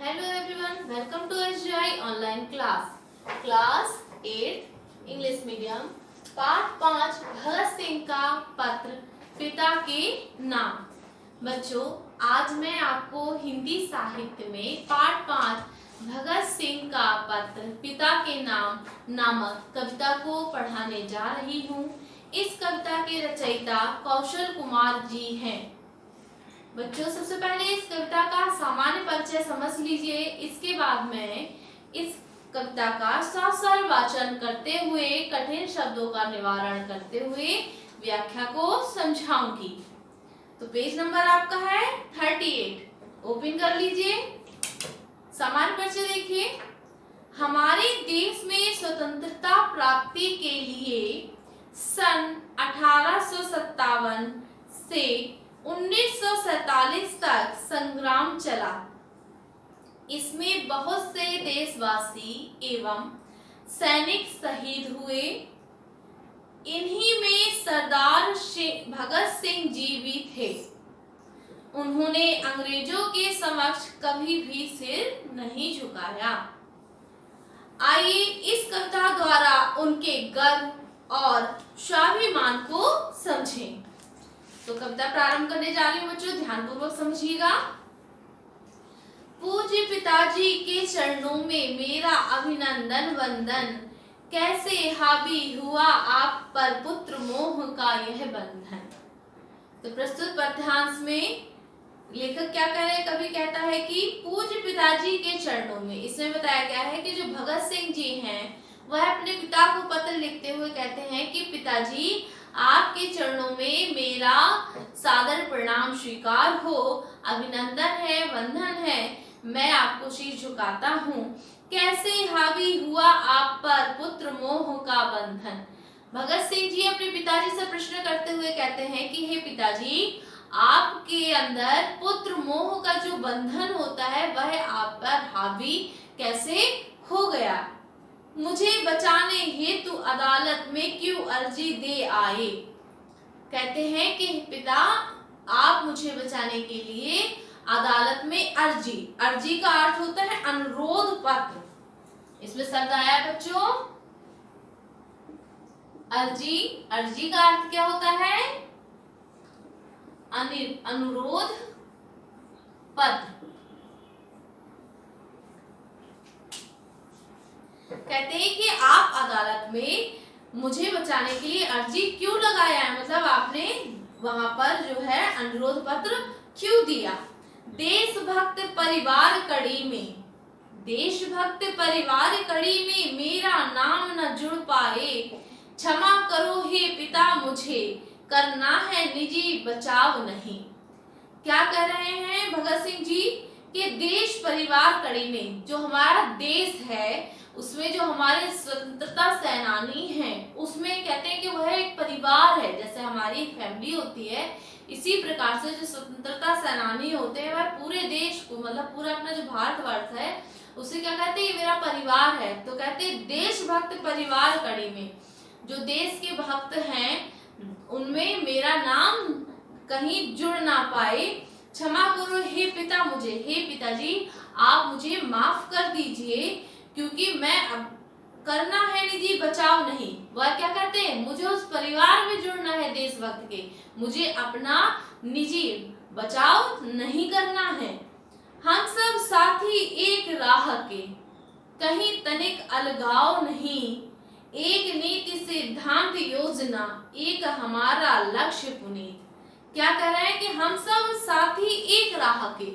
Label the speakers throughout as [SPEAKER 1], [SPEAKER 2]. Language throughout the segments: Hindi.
[SPEAKER 1] Hello everyone, welcome to SGI online class 8 English medium पाठ 5 भगत सिंह का पत्र पिता के नाम। बच्चों, आज मैं आपको हिंदी साहित्य में पाठ 5 भगत सिंह का पत्र पिता के नाम नामक कविता को पढ़ाने जा रही हूँ। इस कविता के रचयिता कौशल कुमार जी हैं। बच्चों, सबसे पहले इस कविता का सामान्य परिचय समझ लीजिए। इसके बाद मैं इस कविता का ससर वाचन करते हुए कठिन शब्दों का निवारण करते हुए व्याख्या को समझाऊंगी। तो पेज नंबर आपका है 38। ओपन कर लीजिए। सामान्य परिचय देखिए। हमारे देश में स्वतंत्रता प्राप्ति के लिए सन 1857 से 1947 तक संग्राम चला। इसमें बहुत से देशवासी एवं सैनिक शहीद हुए। इन्हीं में सरदार भगत सिंह जी भी थे। उन्होंने अंग्रेजों के समक्ष कभी भी सिर नहीं झुकाया। आइए इस कविता द्वारा उनके गर्व और स्वाभिमान को समझें। तो कविता प्रारंभ करने जा रही हूँ बच्चों, ध्यानपूर्वक समझिएगा। पूज्य पिताजी के चरणों में मेरा अभिनंदन वंदन, कैसे हावी हुआ आप पर पुत्र मोह का यह बंधन। तो प्रस्तुत पद्यांश में लेखक क्या कह रहे हैं? कवि कहता है कि पूज्य पिताजी के चरणों में। इसमें बताया गया है कि जो भगत सिंह जी हैं वह अपने पिता को पत्र लिखते हुए कहते हैं कि पिताजी, आपके चरणों में मेरा सादर प्रणाम स्वीकार हो, अभिनंदन है, वंदन है, मैं आपको शीश झुकाता हूँ। कैसे हावी हुआ आप पर पुत्र मोह का बंधन। भगत सिंह जी अपने पिताजी से प्रश्न करते हुए कहते हैं कि हे पिताजी, आपके अंदर पुत्र मोह का जो बंधन होता है वह आप पर हावी कैसे हो गया। मुझे बचाने हेतु अदालत में क्यों अर्जी दे आए। कहते हैं कि पिता, आप मुझे बचाने के लिए अदालत में अर्जी का अर्थ होता है अनुरोध पत्र। इसमें शब्द आया बच्चों अर्जी का अर्थ क्या होता है? अनुरोध पत्र। कहते हैं कि आप अदालत में मुझे बचाने के लिए अर्जी क्यों लगाया है, मतलब आपने वहां पर जो है अनुरोध पत्र क्यों दिया। देशभक्त परिवार कड़ी में मेरा नाम न जुड़ पाए, क्षमा करो हे पिता, मुझे करना है निजी बचाव नहीं। क्या कह रहे हैं भगत सिंह जी कि देश परिवार कड़ी में, जो हमारा देश है उसमें जो हमारे स्वतंत्रता सेनानी हैं उसमें कहते हैं कि वह एक परिवार है। जैसे हमारी एक फैमिली होती है, इसी प्रकार से जो स्वतंत्रता सेनानी होते हैं वह पूरे देश को, मतलब पूरा अपना जो भारतवर्ष है उसे क्या कहते हैं? ये मेरा परिवार है। तो कहते हैं देशभक्त परिवार कड़ी में जो देश के भक्त हैं उनमें मेरा नाम कहीं जुड़ ना पाए। क्षमा करो हे पिता, मुझे, हे पिताजी आप मुझे माफ कर दीजिए, क्योंकि मैं अब करना है निजी बचाव नहीं। वह क्या कहते हैं? मुझे उस परिवार में जुड़ना है देशभक्त के, मुझे अपना निजी बचाव नहीं करना है। हम सब साथी एक राह के, कहीं तनिक अलगाव नहीं, एक नीति सिद्धांत योजना, एक हमारा लक्ष्य पुनीत। क्या कह रहे हैं कि हम सब साथी एक राह के।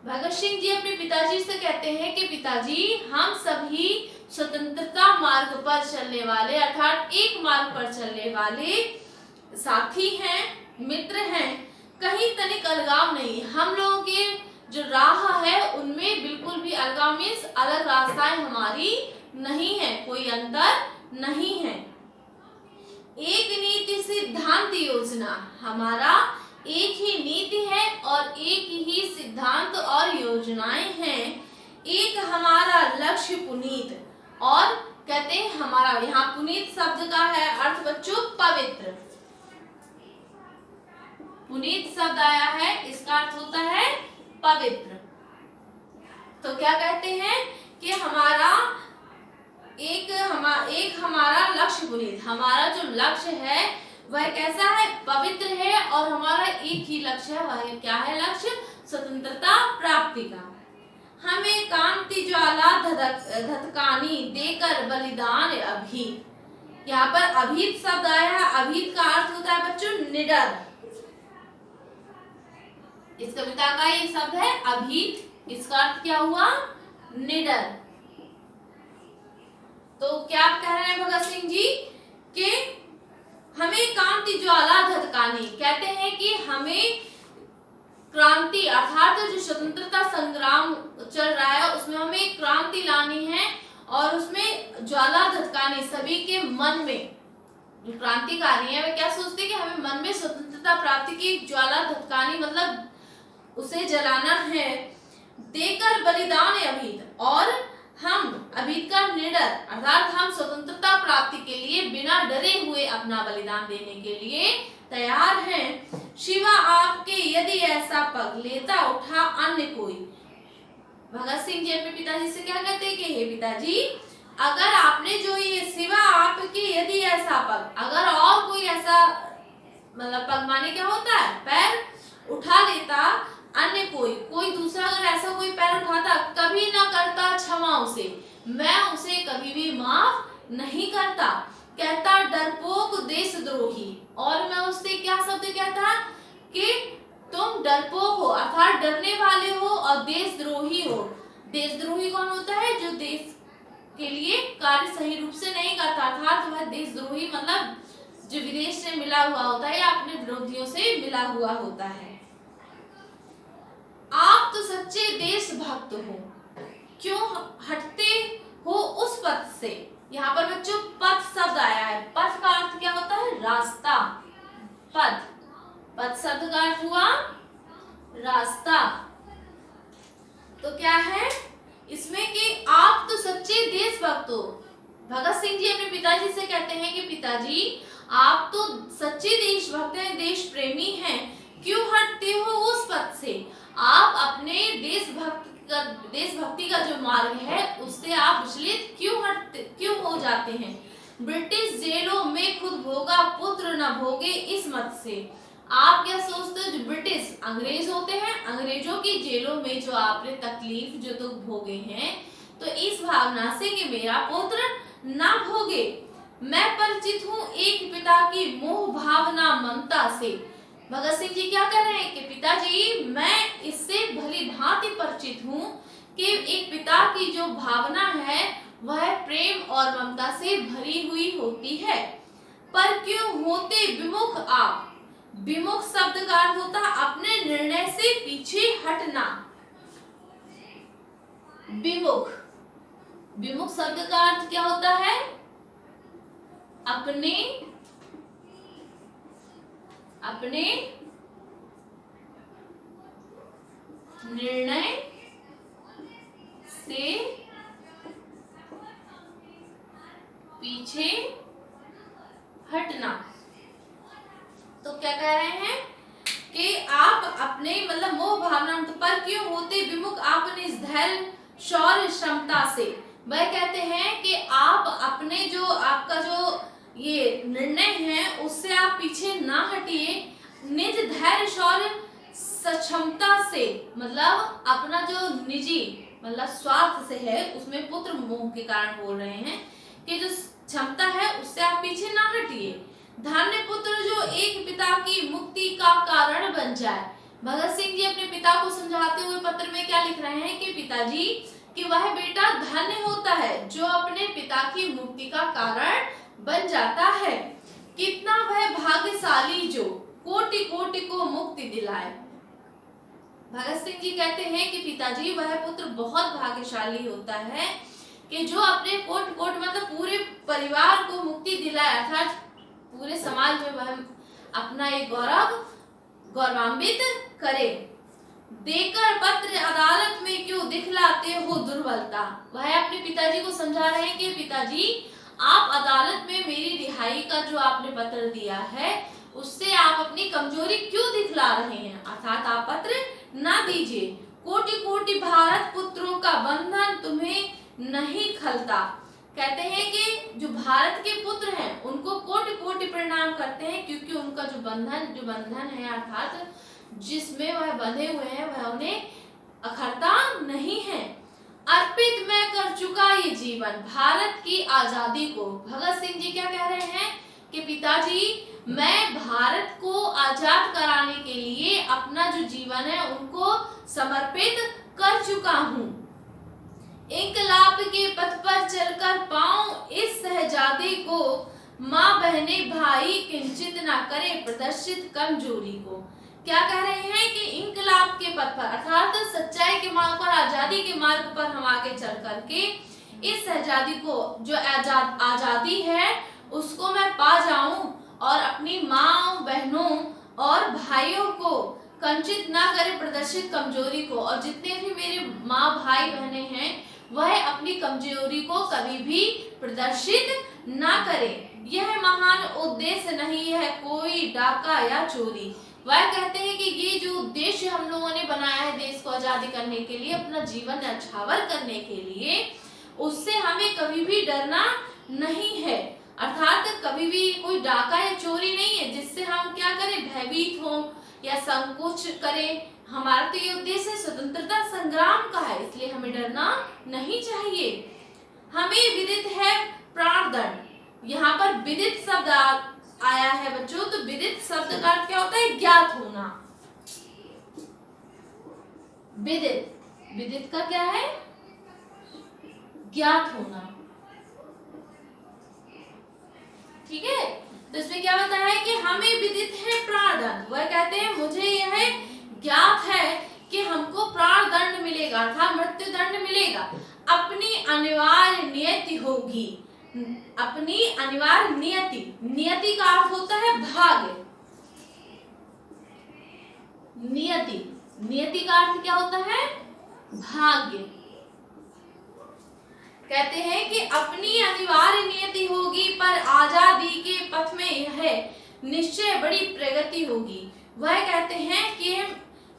[SPEAKER 1] भगत सिंह जी अपने पिताजी से कहते हैं कि पिताजी, हम सभी स्वतंत्रता मार्ग पर चलने वाले, अर्थात एक मार्ग पर चलने वाले साथी हैं, मित्र हैं, कहीं तनिक अलगाव नहीं। हम लोगों के जो राह है उनमें बिल्कुल भी अलगाव मीन्स अलग रास्ताएं हमारी नहीं है, कोई अंतर नहीं है। एक नीति सिद्धांत योजना, हमारा एक ही नीति है और एक ही सिद्धांत और योजनाएं हैं। एक हमारा लक्ष्य पुनीत, और कहते हैं हमारा, यहाँ पुनीत शब्द का है अर्थ बच्चों पवित्र। पुनीत शब्द आया है, इसका अर्थ होता है पवित्र। तो क्या कहते हैं कि एक हमारा लक्ष्य पुनीत, हमारा जो लक्ष्य है वह कैसा है, पवित्र है, और हमारा एक ही लक्ष्य है, वह क्या है लक्ष्य, स्वतंत्रता प्राप्ति का। हमें कांति ज्वाला धधकानी देकर बलिदान अभीत। यहाँ पर अभीत शब्द आया है। अभीत का अर्थ होता है बच्चों निडर। इस कविता का ये शब्द है अभीत, इसका अर्थ क्या हुआ, निडर। तो क्या कह रहे हैं भगत सिंह जी कि हमें कांति ज्वाला धधकानी, कहते हैं कि हमें क्रांति अर्थात जो स्वतंत्रता संग्राम चल रहा है उसमें हमें क्रांति लानी है, और उसमें ज्वाला धधकानी, सभी के मन में जो क्रांतिकारी है वे क्या सोचते हैं कि हमें मन में स्वतंत्रता प्राप्ति की ज्वाला धधकानी, मतलब उसे जलाना है। देकर बलिदान अभीत, और हम अभीत का निडर अर्थात हम स्वतंत्रता प्राप्ति के लिए बिना डरे हुए अपना बलिदान देने के लिए तैयार हैं। शिवा आपके यदि ऐसा पग लेता उठा अन्य कोई। भगत सिंह जी अपने पिताजी से क्या कहते हैं कि हे पिताजी, अगर आपने जो ये शिवा आपके यदि ऐसा पग, अगर और कोई ऐसा मतलब पग माने क्या होता है, पैर उठा लेता अन्य कोई दूसरा अगर ऐसा कोई पैर उठाता, कभी ना करता क्षमा उसे, मैं उसे कभी भी माफ नहीं करता। कहता डरपोक देशद्रोही, और मैं उससे क्या शब्द कहता कि तुम डरपोक हो अर्थात डरने वाले हो, और देशद्रोही हो। देशद्रोही कौन होता है, जो देश के लिए कार्य सही रूप से नहीं करता, अर्थात वह देशद्रोही मतलब जो विदेश से मिला हुआ होता है या अपने विरोधियों से मिला हुआ होता है। आप तो सच्चे देशभक्त हो, क्यों हटते हो उस पथ से। यहाँ पर बच्चों पथ शब्द आया है। पथ का अर्थ क्या होता है, रास्ता। पथ शब्द का अर्थ हुआ रास्ता। तो क्या है इसमें कि आप तो सच्चे देशभक्त हो। भगत सिंह जी अपने पिताजी से कहते हैं कि पिताजी आप तो सच्चे देशभक्त हैं, देश प्रेमी हैं, क्यों हटते हो उस पथ से। आप अपने देशभक्ति का जो मार्ग है उससे आप विचलित क्यों हो जाते हैं। ब्रिटिश जेलों में खुद भोगा पुत्र न भोगे इस मत से। आप क्या सोचते हो, जो ब्रिटिश अंग्रेज होते हैं, अंग्रेजों की जेलों में जो आपने तकलीफ जो दुख भोगे हैं, तो इस भावना से कि मेरा पुत्र ना भोगे। मैं परिचित हूँ एक पिता की मोह भावना ममता से। भगत सिंह जी क्या कह रहे हैं कि पिताजी मैं इससे भली भांति परिचित हूँ कि एक पिता की जो भावना है वह प्रेम और ममता से भरी हुई होती है। पर क्यों होते विमुख आप। विमुख शब्द का अर्थ होता है अपने निर्णय से पीछे हटना। विमुख शब्द का अर्थ क्या होता है, अपने निर्णय से पीछे हटना। तो क्या कह रहे हैं कि आप अपने मतलब मोह भावना पर क्यों होते विमुख आप इस धैर्य शौर्य क्षमता से। वह कहते हैं कि आप अपने जो आपका जो ये निर्णय है उससे आप पीछे ना हटिए, निज धैर्य शौर्य सक्षमता से, मतलब अपना जो निजी मतलब स्वार्थ से है उसमें पुत्र मोह के कारण बोल रहे हैं कि जो क्षमता है उससे आप पीछे ना हटिए। धन्य पुत्र जो एक पिता की मुक्ति का कारण बन जाए। भगत सिंह जी अपने पिता को समझाते हुए पत्र में क्या लिख रहे हैं कि पिताजी कि वह बेटा धन्य होता है जो अपने पिता की मुक्ति का कारण बन जाता है। कितना वह भाग्यशाली जो कोटि कोटि को मुक्ति दिलाए। भगत सिंह जी कहते हैं कि पिताजी वह पुत्र बहुत भाग्यशाली होता है कि जो अपने कोट कोट मतलब पूरे परिवार को मुक्ति दिलाए, अर्थात पूरे समाज में वह अपना एक गौरवान्वित करे। देकर पत्र अदालत में क्यों दिखलाते हो दुर्बलता। वह अपने पिताजी को समझा रहे हैं कि पिताजी आप अदालत में मेरी रिहाई का जो आपने पत्र दिया है उससे आप अपनी कमजोरी क्यों दिखला रहे हैं, अर्थात आप पत्र ना दीजिए। कोटि कोटि भारत पुत्रों का बंधन तुम्हें नहीं खलता। कहते हैं कि जो भारत के पुत्र हैं उनको कोटि कोटि प्रणाम करते हैं, क्योंकि उनका जो बंधन है अर्थात जिसमें वह बंधे हुए हैं वह उन्हें अखरता नहीं है। अर्पित मैं कर चुका ये जीवन भारत की आजादी को। भगत सिंह जी क्या कह रहे हैं कि पिताजी मैं भारत को आजाद कराने के लिए अपना जो जीवन है उनको समर्पित कर चुका हूँ। इंकलाब के पथ पर चलकर पाऊं इस शहजादे को, माँ बहने भाई किंचित ना करे प्रदर्शित कमजोरी को। क्या कह रहे हैं कि इंकलाब के पथ पर अर्थात सच्चाई के मार्ग पर, आजादी के मार्ग पर हम आगे चल करके इस शहजादी को जो आजादी है उसको मैं पा जाऊं और अपनी माँ बहनों और भाइयों को कंचित ना करे प्रदर्शित कमजोरी को, और जितने भी मेरे माँ भाई बहने हैं वह अपनी कमजोरी को कभी भी प्रदर्शित ना करे। यह महान उद्देश्य नहीं है कोई डाका या चोरी। वह कहते हैं कि ये जो उद्देश्य हम लोगों ने बनाया है देश को आजादी करने के लिए, अपना जीवन न्यौछावर करने के लिए, उससे हमें कभी भी डरना नहीं है। अर्थात कभी भी कोई डाका या चोरी नहीं है जिससे हम क्या करें, भयभीत हो या संकोच करें। हमारा तो ये उद्देश्य स्वतंत्रता संग्राम का है, इसलिए हमें डरना नहीं चाहिए। हमें विदित है प्राणदंड। यहाँ पर विदित शब्द आया है बच्चों, तो विदित शब्द का अर्थ क्या होता है, ज्ञात होना। विदित का क्या है, ज्ञात होना। ठीक है, तो इसमें क्या बताया है कि हमें विदित है प्राणदंड। वह कहते हैं मुझे यह ज्ञात है कि हमको प्राण दंड मिलेगा अर्थात मृत्यु दंड मिलेगा। अपनी अनिवार्य नियति होगी। अपनी अनिवार्य नियति, नियति का अर्थ होता है भाग्य। नियति का अर्थ क्या होता है, भाग्य। कहते हैं कि अपनी अनिवार्य नियति होगी पर आजादी के पथ में यह निश्चय बड़ी प्रगति होगी। वह कहते हैं कि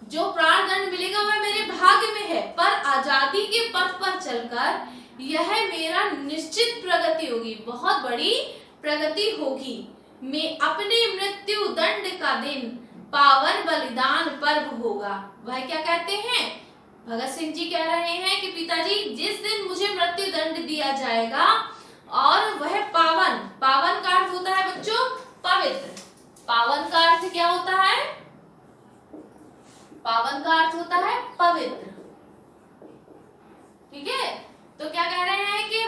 [SPEAKER 1] जो प्राण दंड मिलेगा वह मेरे भाग्य में है, पर आजादी के पथ पर चलकर यह मेरा निश्चित प्रगति होगी, बहुत बड़ी प्रगति होगी। मैं अपने मृत्यु दंड का दिन पावन बलिदान पर्व होगा। वह क्या कहते हैं, भगत सिंह जी कह रहे हैं कि पिताजी जिस दिन मुझे मृत्यु दंड दिया जाएगा और वह पावन, पावन का अर्थ होता है बच्चों पवित्र। पावन का अर्थ क्या होता है, पावन का अर्थ होता है पवित्र। ठीक है, तो क्या कह रहे हैं कि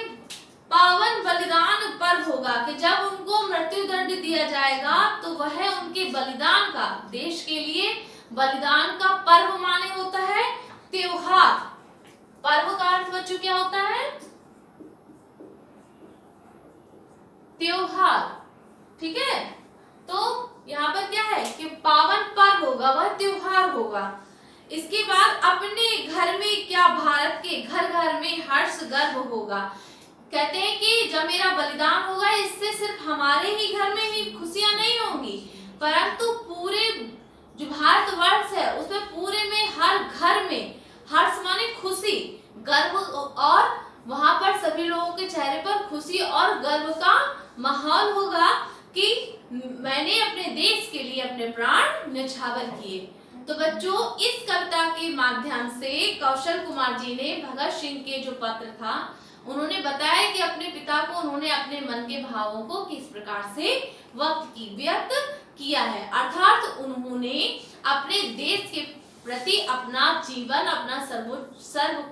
[SPEAKER 1] पावन बलिदान पर्व होगा कि जब उनको मृत्यु दंड दिया जाएगा तो वह उनके बलिदान का, देश के लिए बलिदान का पर्व माने होता है त्योहार। पर्व का अर्थ बच्चों क्या होता है, त्योहार। ठीक है, तो यहाँ पर क्या है कि पावन पर्व होगा, वह त्योहार होगा। इसके बाद अपने घर में क्या, भारत के घर घर में हर्ष गर्व होगा। कहते हैं कि जब मेरा बलिदान होगा इससे सिर्फ हमारे ही घर में ही खुशियां नहीं होंगी, परंतु पूरे जो भारतवर्ष है उसमें पूरे में हर घर में हर्ष माने खुशी, गर्व, और वहां पर सभी लोगों के चेहरे पर खुशी और गर्व का माहौल होगा कि मैंने अपने देश के लिए अपने प्राण न्यौछावर किए। तो बच्चों इस कविता के माध्यम से कौशल कुमार जी ने भगत सिंह के जो पत्र था उन्होंने बताया कि अपने पिता को उन्होंने अपने मन के भावों को किस प्रकार से व्यक्त किया है। अर्थात उन्होंने अपने देश के प्रति अपना जीवन, अपना सर्व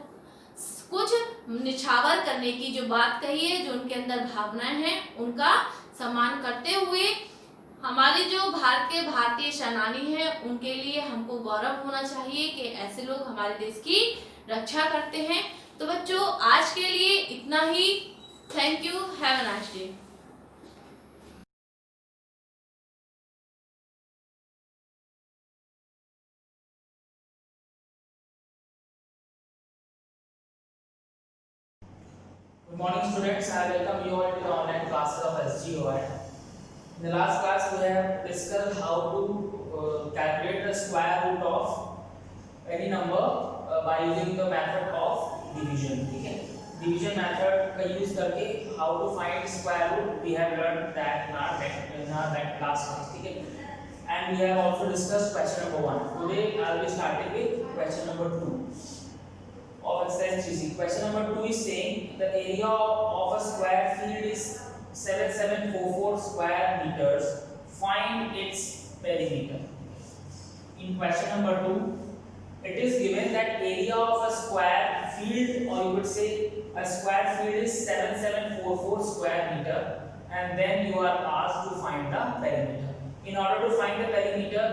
[SPEAKER 1] कुछ निछावर करने की जो बात कही है, जो उनके अंदर भावनाएं हैं उनका सम्मान करते हुए हमारे जो भारत के भारतीय सेनानी हैं उनके लिए हमको गौरव होना चाहिए कि ऐसे लोग हमारे देश की रक्षा करते हैं। तो बच्चों आज के लिए इतना ही। Thank you, have a nice day.
[SPEAKER 2] Good morning students, I welcome you all to the online classes of SGOI. In the last class we have discussed how to calculate the square root of any number by using the method of division. ठीक है, division method का use करके how to find square root we have learned that in our class. ठीक है, and we have also discussed question number 1. Today I will be starting with question number 2 of exercise 3C. Question number 2 is saying the area of a square field is 7744 square meters. Find its perimeter. In question number 2, it is given that area of a square field, or you would say a square field, is 7744 square meter, and then you are asked to find the perimeter. In order to find the perimeter,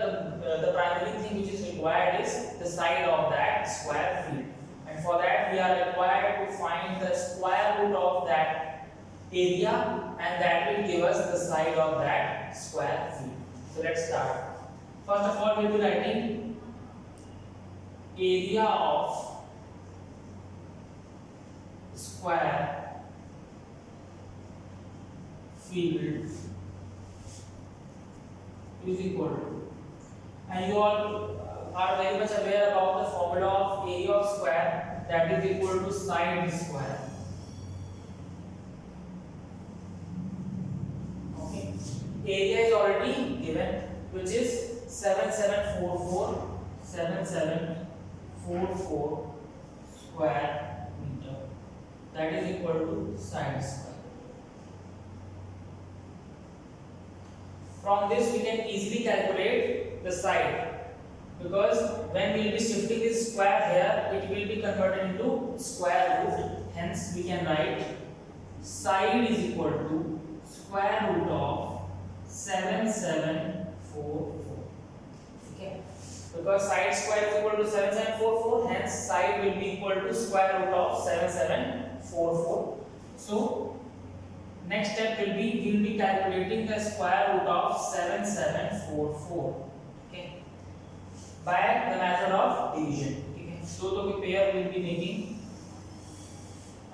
[SPEAKER 2] the primary thing which is required is the side of that square field, and for that we are required to find the square root of that area, and that will give us the side of that square field. So let's start. First of all, we will be writing area of square field is equal to, and you all are very much aware about the formula of area of square, that is equal to side square. Okay, area is already given, which is 7744 square meter, that is equal to side square. From this we can easily calculate the side, because when we will be shifting this square here, it will be converted into square root. Hence we can write side is equal to square root of 7744. Okay, because side square is equal to 7744, hence side will be equal to square root of 7744. So next step will be, we will be calculating the square root of 7744, okay, by the method of division. Okay, so the pair will be making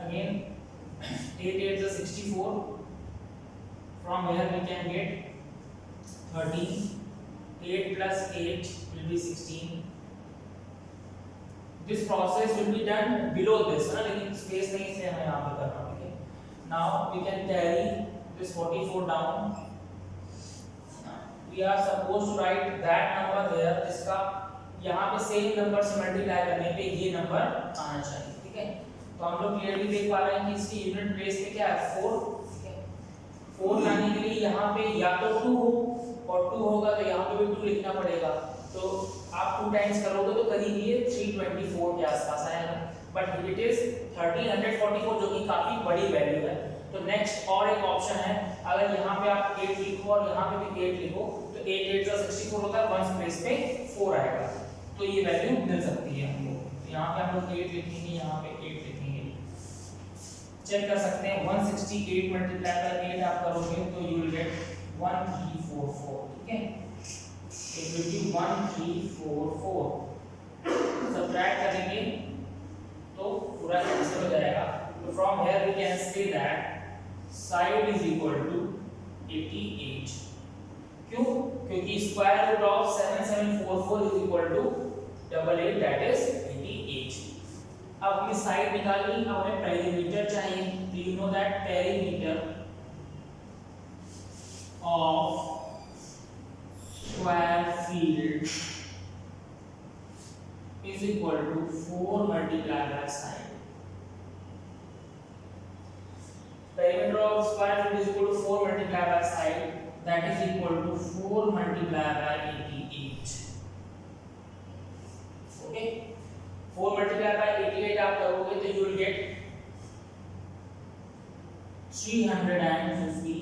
[SPEAKER 2] again 8 8 is 64. From here we can get 13. 8 plus 8 will be 16. This process will be done below this, लेकिन space नहीं इसलिए हमें यहाँ पे करना है. Now we can carry this 44 down. We are supposed to write that number here, जिसका यहाँ पे same number से multiply करने पे ये number आना चाहिए. ठीक है, तो हम लोग clearly देख पा रहे हैं कि इसकी unit place में क्या है 4. 4 लाने के लिए यहाँ पे या तो 2 हो, और 2 होगा तो यहाँ पे भी 2 लिखना पड़ेगा. तो आप 2 टाइम्स करोगे तो करीब ये 324 के आसपास आएगा. बट इट इज 1344, जो कि काफी बड़ी वैल्यू है. तो नेक्स्ट और एक ऑप्शन है, अगर यहाँ पे आप 8 लिखो और यहाँ पे भी 8 लिखो, तो 8 8 का 64 होता है, 1 स्पेस पे 4 आएगा. तो ये वैल्यू मिल सकती है हमको. यहाँ पे हम लोग 8 लिखेंगे, यहाँ पे 8 लिखेंगे. चेक कर सकते हैं 168 मल्टीप्लाई बाय 8 आप करोगे तो यू विल गेट 1344. ठीक है, इट विल बी 1344. सब्ट्रैक्ट करेंगे तो पूरा कैंसिल हो जाएगा. तो from here we can say that side is equal to 88. क्यों? क्योंकि square root of 7744 is equal to 88, that is 88. अब हमें साइड निकालनी, अब हमें पेरीमीटर चाहिए. तो you know that perimeter of square field is equal to 4 multiplied by side. Perimeter of square field is equal to 4 multiplied by side, that is equal to 4 multiplied by 88. Okay, 4 multiplied by 88 आप करोगे तो you will get 352,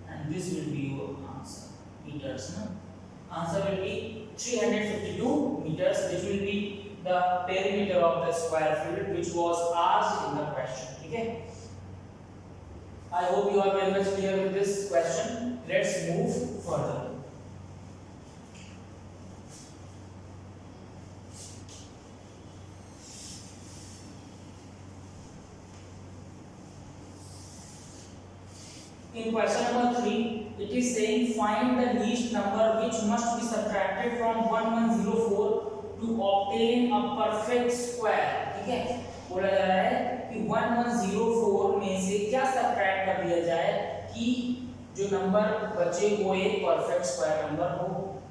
[SPEAKER 2] and this will be your answer. Meters, no? Answer will be 352 meters, which will be the perimeter of the square field which was asked in the question. Okay, I hope you are very much clear with this question. Let's move further. In question number 3, it is saying find the least number which must be subtracted from 1104 to obtain a perfect ठीक है। बोला जा रहा है कि 1104 में से क्या सब्ट्रैक्ट कर दिया जाए कि जो नंबर बचे वो एक परफेक्ट स्क्वायर नंबर हो,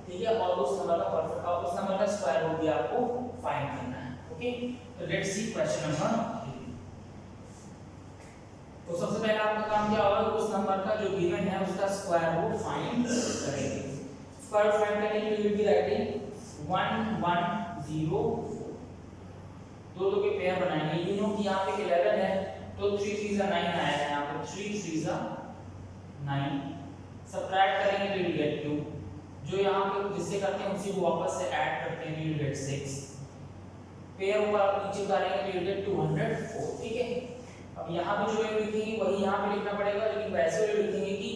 [SPEAKER 2] ठीक है, और उस नंबर का स्क्वायर रूट भी आपको फाइंड करना है। ओके, तो लेट्स सी क्वेश्चन नंबर 3। तो सबसे पहले आपका काम क्या होगा, उस नंबर का जो गिवन है उसका स्क्वायर रूट फाइंड करेंगे। स्क्वायर रूट फाइंड करने के लिए विल बी राइटिंग 1104, दो के पेयर बनाएंगे। यू नो कि यहाँ पे 11 है तो 3 3 9 आया है, यहाँ पे 3 3 9 सब्ट्रैक्ट करेंगे तो यू गेट 2, जो यहाँ पे जिससे करते हैं उसी को वापस से ऐड करते हैं, यू गेट 6, पेयर ऊपर नीचे उतारेंगे तो यू गेट 204, ठीक है। अब यहाँ पे जो वैल्यू लिखेंगे वही यहाँ पे लिखना पड़ेगा, लेकिन वैसे वैल्यू लिखेंगे कि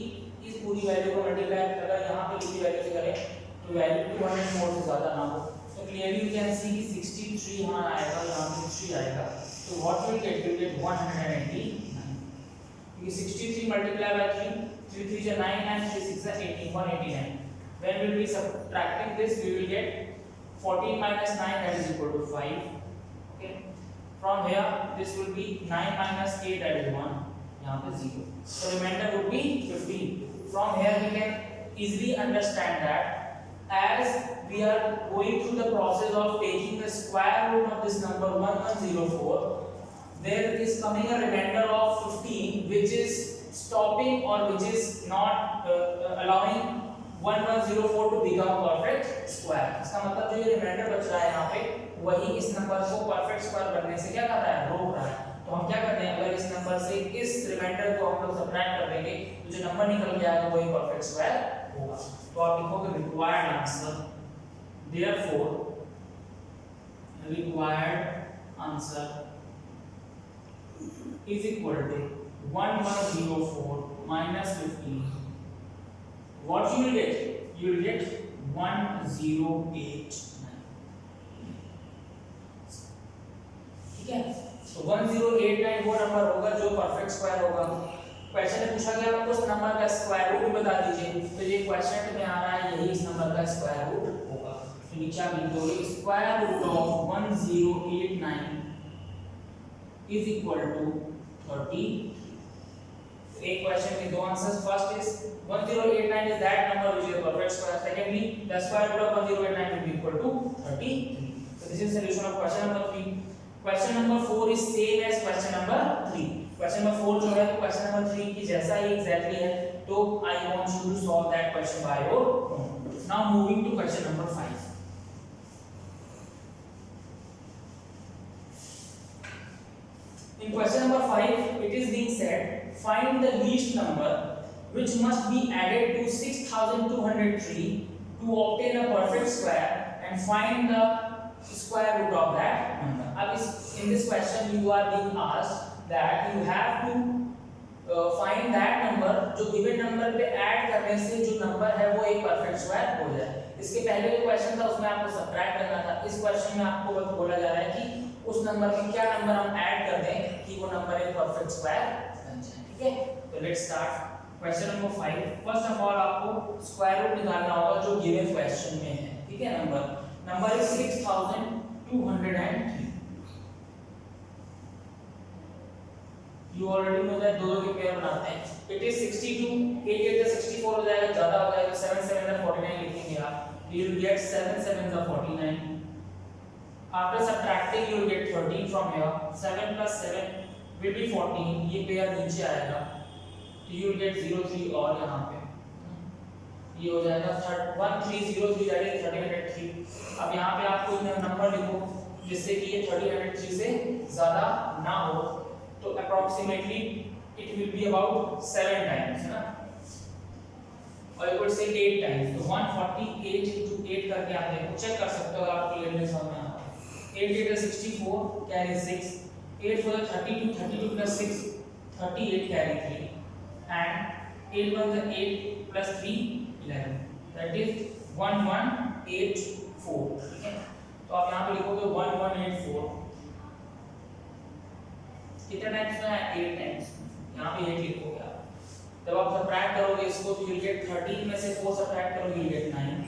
[SPEAKER 2] इस पूरी वैल्यू को मल्टीप्लाई अगर यहाँ पे लिखी वैल्यू से करें तो वैल्यू 204 से ज़्यादा ना हो। तो क्लियरली यू कैन सी कि 63 यहाँ आएगा, यहाँ पे 3 आएगा, तो what will get, will get 189, क्योंकि 63 multiply by 3, 3 3 is 9 and 3 6 is 18, 189. When we will be subtracting this, we will get 14 minus 9, that is equal to 5. Okay. From here, this will be 9 minus 8, that is 1. यहाँ पे 0. So remainder would be 15. From here, we can easily understand that as we are going through the process of taking the square root of this number 1104, there is coming a remainder of 15, which is stopping or which is not allowing 1104 to become perfect square. इसका मतलब जो ये रिमाइंडर बच रहा है यहाँ पे वही इस नंबर को परफेक्ट स्क्वायर बनने से क्या कर रहा है, रोक रहा है। तो हम क्या करते हैं, अगर इस नंबर से इस रिमाइंडर को हम लोग सब्ट्रैक्ट कर देंगे तो जो नंबर निकल के आएगा वही परफेक्ट स्क्वायर होगा। तो आप लिखोगे required answer, therefore required answer is equal to 1104 minus 15. What you will get? You will get 1089. ठीक है, तो 1089 वो नंबर होगा जो परफेक्ट स्क्वायर होगा। क्वेश्चन में पूछा गया आपको उस नंबर का स्क्वायर रूट बता दीजिए, तो ये क्वेश्चन में आ रहा है यही इस नंबर का स्क्वायर रूट होगा। तो नीचे आप लिख दोगे square root of 1089 is equal to 30. एक क्वेश्चन में दो answers, first is 1089 is that number which is a perfect square, secondly the square root of 1089 will be equal to 33. So this is solution of question number 3. Question number 4 is same as question number 3. Question number 4 जो है तो question number 3 की जैसा ही exactly है, तो I want you to solve that question by your own. Now moving to question number 5. In question number 5, it is being said, find the least number which must be added to 6203 to obtain a perfect square and find the square root of that number. अब in this question you are being asked that you have to find that number जो given number पे add करने से जो number है वो एक perfect square हो जाए। इसके पहले जो question था उसमें आपको subtract करना था, इस question में आपको बोला जा रहा है कि उस नंबर में क्या नंबर हम ऐड कर दें कि वो नंबर एक परफेक्ट स्क्वायर बन जाए। ठीक है, तो let's start question number 5। First of all आपको स्क्वायर रूट निकालना होगा जो गिवन क्वेश्चन में है। ठीक है, number is 6203। You already know that दो के पेयर बनाते हैं। इट इज 62, 8 8 64 हो जाएगा, ज्यादा हो जाएगा 7 7 49 लिखेंगे आप, you will get 7 7 49। After subtracting you will get 13 from here. 7 plus 7 will be 14. ये पेयर नीचे आएगा तो you will get 03 और यहाँ पे ये हो जाएगा 1303, that is 1303। अब यहाँ पे आपको नंबर लिखो जिससे कि ये 1303 से ज़्यादा ना हो, तो approximately it will be about 7 times, है ना, और you could say 8 times। तो 148 into 8 करके आप देखो, चेक कर सकते हो, आपको क्लियरली समझ में 8 8 is 64, carry 6, 8 for the 32, 32 plus 6, 38 carry 3, and 8 1 the 8 plus 3, 11, that is 1184। ठीक है, तो आप यहाँ पे लिखोगे 1184। कितने टाइम्स में है, 8 टाइम्स, यहाँ पे 8 लिखोगे आप। जब आप सब्ट्रैक्ट करोगे इसको तो you'll get 13 में से 4 सब्ट्रैक्ट करोगे you'll get 9।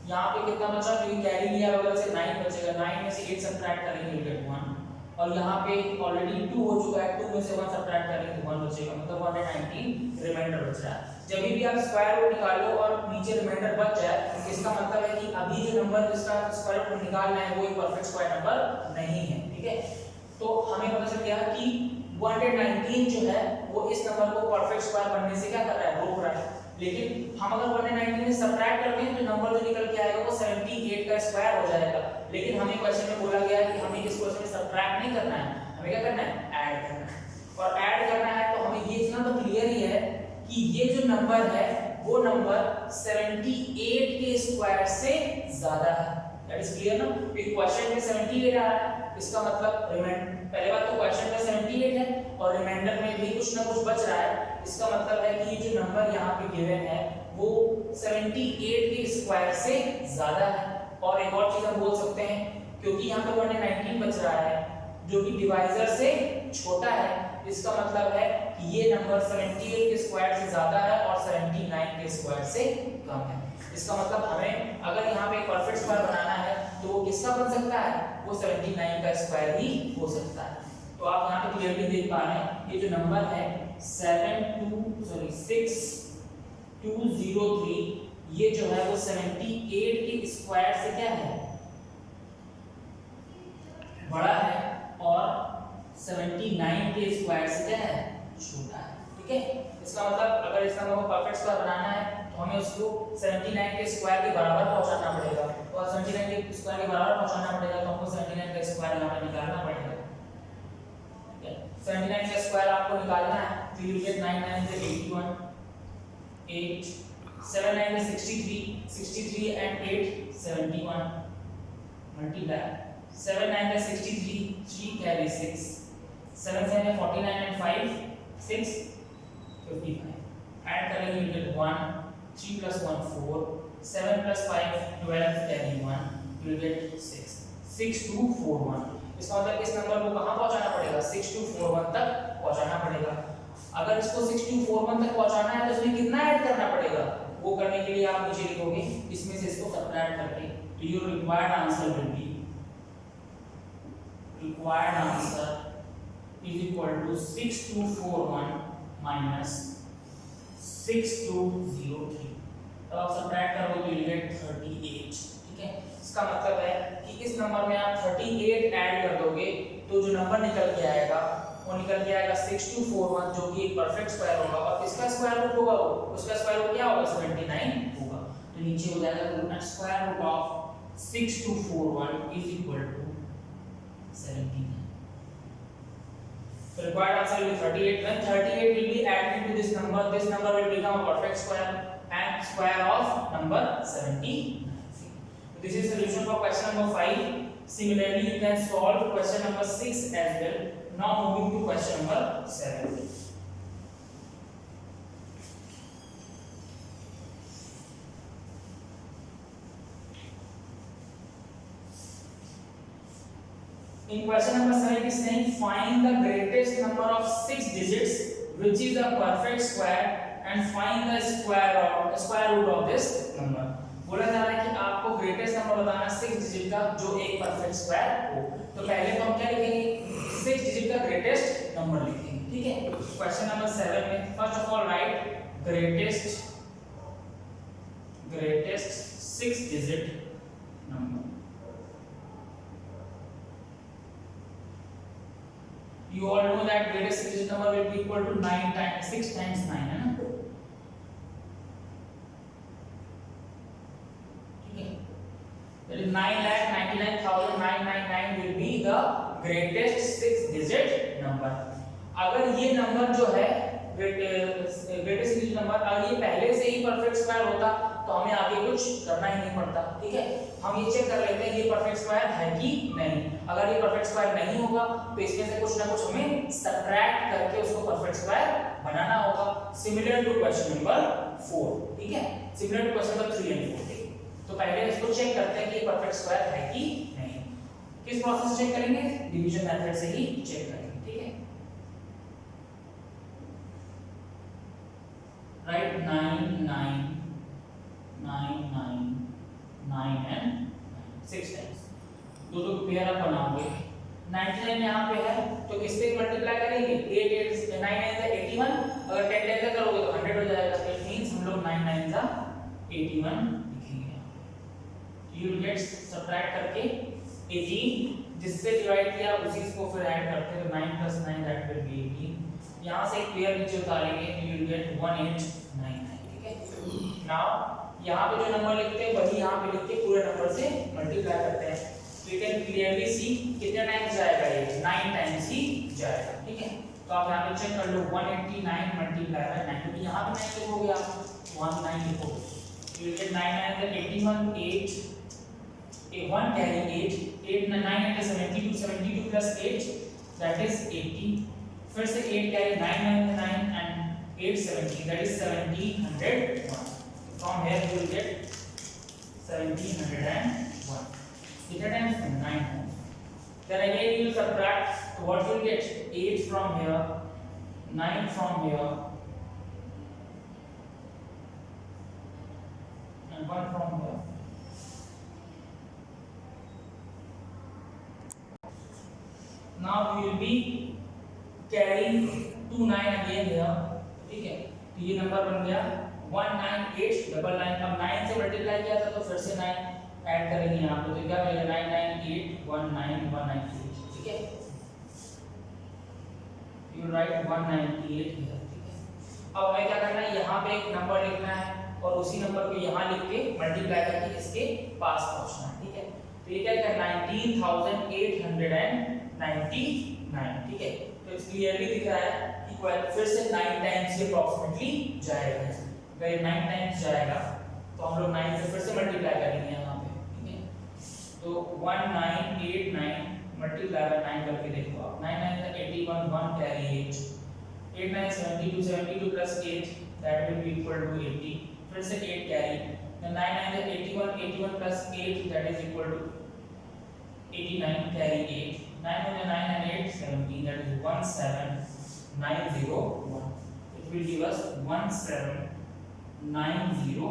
[SPEAKER 2] यहाँ पे कितना बचा, क्योंकि कैरी लिया बगल से 9 बचेगा, 9 में से 8 सब्ट्रैक्ट करेंगे यू गेट 1, और यहाँ पे ऑलरेडी 2 हो चुका है, 2 में से 1 सब्ट्रैक्ट करेंगे तो 1 बचेगा, मतलब 119 रिमाइंडर बच रहा है। जब भी आप स्क्वायर रूट निकालो और नीचे रिमाइंडर बच जाए, इसका मतलब है कि अभी जो नंबर जिसका स्क्वायर रूट निकालना है वो एक परफेक्ट स्क्वायर नंबर नहीं है, ठीक है। तो हमें पता चल गया कि 119 जो है वो इस नंबर को परफेक्ट स्क्वायर बनने से क्या कर रहा है, रोक रहा है। लेकिन हम अगर 119 में सब्ट्रैक्ट करते हैं तो नंबर जो निकल के आएगा वो 78 का स्क्वायर हो जाएगा। लेकिन हमें क्वेश्चन में बोला गया है कि हमें इस क्वेश्चन में सब्ट्रैक्ट नहीं करना है, हमें क्या करना है, ऐड करना है। और ऐड करना है तो हमें ये इतना तो क्लियर ही है कि ये जो नंबर है वो नंबर 78 के स्क्वायर से ज्यादा है। दैट इज क्लियर ना। एक क्वेश्चन में 78 आ रहा है, इसका मतलब रिमाइंडर, पहले बात तो क्वेश्चन में 78 है और रिमाइंडर में भी कुछ ना कुछ बच रहा है, इसका मतलब है कि ये जो नंबर यहाँ पे गिवन है वो 78 के स्क्वायर से ज्यादा है। और एक और चीज हम बोल सकते हैं, क्योंकि यहाँ पे 119 बच रहा है जो कि डिवाइजर से छोटा है, इसका मतलब है कि ये नंबर 78 के स्क्वायर से ज्यादा है और 79 के स्क्वायर से कम है। इसका मतलब हमें अगर यहाँ पे परफेक्ट स्क्वायर बनाना है तो वो किसका बन सकता है, वो 79 का स्क्वायर ही हो सकता है। तो आप यहाँ पे क्लियरली देख पा रहे हैं ये जो नंबर है 6203, ये जो है वो 78 के स्क्वायर से क्या है, बड़ा है और 79 के स्क्वायर से क्या है, छोटा है, ठीक है। इसका मतलब अगर इस नंबर को परफेक्ट स्क्वायर बनाना है तो हमें उसको 79 के स्क्वायर के बराबर पहुंचाना पड़ेगा, और 79 के स्क्वायर के बराबर पहुंचाना पड़ेगा तो हमको 79 का स्क्वायर यहाँ पे निकालना पड़ेगा, ठीक है। 79 का स्क्वायर आपको निकालना है तो यू गेट 9 9 से 81, 8 7 9 से 63 and 8 71, multiply 7 9 से 63, 3 carry 6, 7 7 49 and 5 6 55, ऐड करेंगे you get 1, 3 plus 1 4, 7 plus 5 12 carry 1, you get 6 6241। इसका मतलब इस नंबर को कहां पहुंचाना पड़ेगा, 6241 तक पहुंचाना पड़ेगा। अगर इसको 6241 तक पहुंचाना है तो इसमें कितना ऐड करना पड़ेगा, वो करने के लिए आप नीचे लिखोगे इसमें से इसको सब्ट्रैक्ट करके, तो your required answer will be, required answer is equal to 6241 minus 6203। तो आप सब्ट्रैक्ट करोगे तो यू गेट 38, ठीक है। इसका मतलब है कि इस नंबर में आप 38 ऐड कर दोगे तो जो नंबर निकल के आएगा वो निकल के आएगा 6241, जो कि एक परफेक्ट स्क्वायर होगा। और इसका स्क्वायर रूट होगा, वो उसका स्क्वायर रूट क्या होगा, 79 होगा। तो नीचे हो जाएगा root square root of 6241 is equal to 79। So required answer will be 38. When 38 will be added to this number will become a perfect square and square of number 79. So this is solution for question number 5. Similarly, you can solve question number 6 as well. Now moving to question number 7. In question number 7 it is saying find the greatest number of 6 digits which is a perfect square and find the square root of this number। बोला जा रहा है कि आपको ग्रेटेस्ट नंबर बताना 6 डिजिट का जो एक परफेक्ट स्क्वायर हो। तो पहले तो हम क्या लिखेंगे, 6 डिजिट का ग्रेटेस्ट नंबर लिखेंगे, ठीक है। क्वेश्चन नंबर 7 में first of all right greatest 6 digit number. You all know that greatest digit number will be equal to 9 times 6 times 9 है ना, ठीक है। That is 9,99,999 will be the greatest 6 digit number। अगर ये नंबर जो है ग्रेटेस्ट डिजिट नंबर अगर ये पहले से ही परफेक्ट स्क्वायर होता तो हमें आगे कुछ करना ही नहीं पड़ता, ठीक है। हम ये चेक कर लेते हैं ये परफेक्ट स्क्वायर है कि नहीं। अगर ये परफेक्ट स्क्वायर नहीं होगा तो इसमें से कुछ ना कुछ हमें सब्ट्रैक्ट करके उसको परफेक्ट स्क्वायर बनाना होगा। सिमिलर टू क्वेश्चन नंबर 4, ठीक है, similar to question number 3 and 4। तो पहले इसको चेक करते हैं कि ये परफेक्ट स्क्वायर है कि नहीं। किस प्रोसेस से चेक करेंगे, डिवीजन मेथड से ही चेक करेंगे, ठीक है। राइट 9 9 9 9 9 एंड 6 टाइम्स दो पेयर आप बनाओगे 99 यहाँ पे है तो किससे मल्टीप्लाई करेंगे 8 8 9 9 से 81, अगर 10 10 से करोगे तो 100 हो जाएगा। तो इट मींस हम लोग 9 9 जा 81 लिखेंगे। यू विल गेट सब्ट्रैक्ट करके 18 जिससे डिवाइड किया उसी को फिर ऐड करते हैं तो 9 + 9 दैट विल बी 18। यहां से एक पेयर नीचे उतारेंगे यू विल गेट 1899। ठीक है, नाउ यहां पे जो नंबर लिखते हैं वही यहां पे लिख के पूरे नंबर से मल्टीप्लाई करते हैं। You can clearly see कितने टाइम्स जाएगा ये 9 टाइम्स ही जाएगा। ठीक है, तो आप यहाँ पे चेक कर लो 189 मल्टीप्लाई बाय 9 क्योंकि यहाँ पे 9 लिखोगे आप 19 लिखोगे तो you get 9 9 is 81 8 1 carry 8 8 9 9 is 72 72 plus 8 that is 80 फिर से 8 carry 9 9 9 and 8 70 that is 1701 from here you will get 1701 कितने times 9 times. then again you will subtract so what you will get 8 from here 9 from here and 1 from here। now we will be carrying 2 9 again here। ठीक है, तो ये नंबर बन गया 19899। अब 9 से मल्टीप्लाई किया था तो फिर से 9 ऐड करेंगे यहाँ पे तो क्या मिलेगा 99819198। ठीक है, यू राइट 198 हियर। ठीक है, अब हमें क्या करना है यहाँ पे एक नंबर लिखना है और उसी नंबर को यहाँ लिख के मल्टीप्लाई करके इसके पास पहुंचना है। ठीक है, तो ये क्या है 19899। ठीक है, तो इट्स क्लियरली दिख रहा है कि फिर से 9 टाइम्स के अप्रोक्सीमेटली जाएगा। अगर ये 9 टाइम्स जाएगा तो हम लोग 9 से फिर से मल्टीप्लाई करेंगे यहाँ पे। तो 1989 मल्टीप्लाई बाय 9 करके देखो आप 9 9 का 81 1 carry 8 8 9 72 72 plus 8 that will be equal to 80 फिर से 8 कैरी then 9 9 का 81 81 plus 8 that is equal to 89 carry 8 9 9 9 and 8 17 that is 17901 it will give us 1790।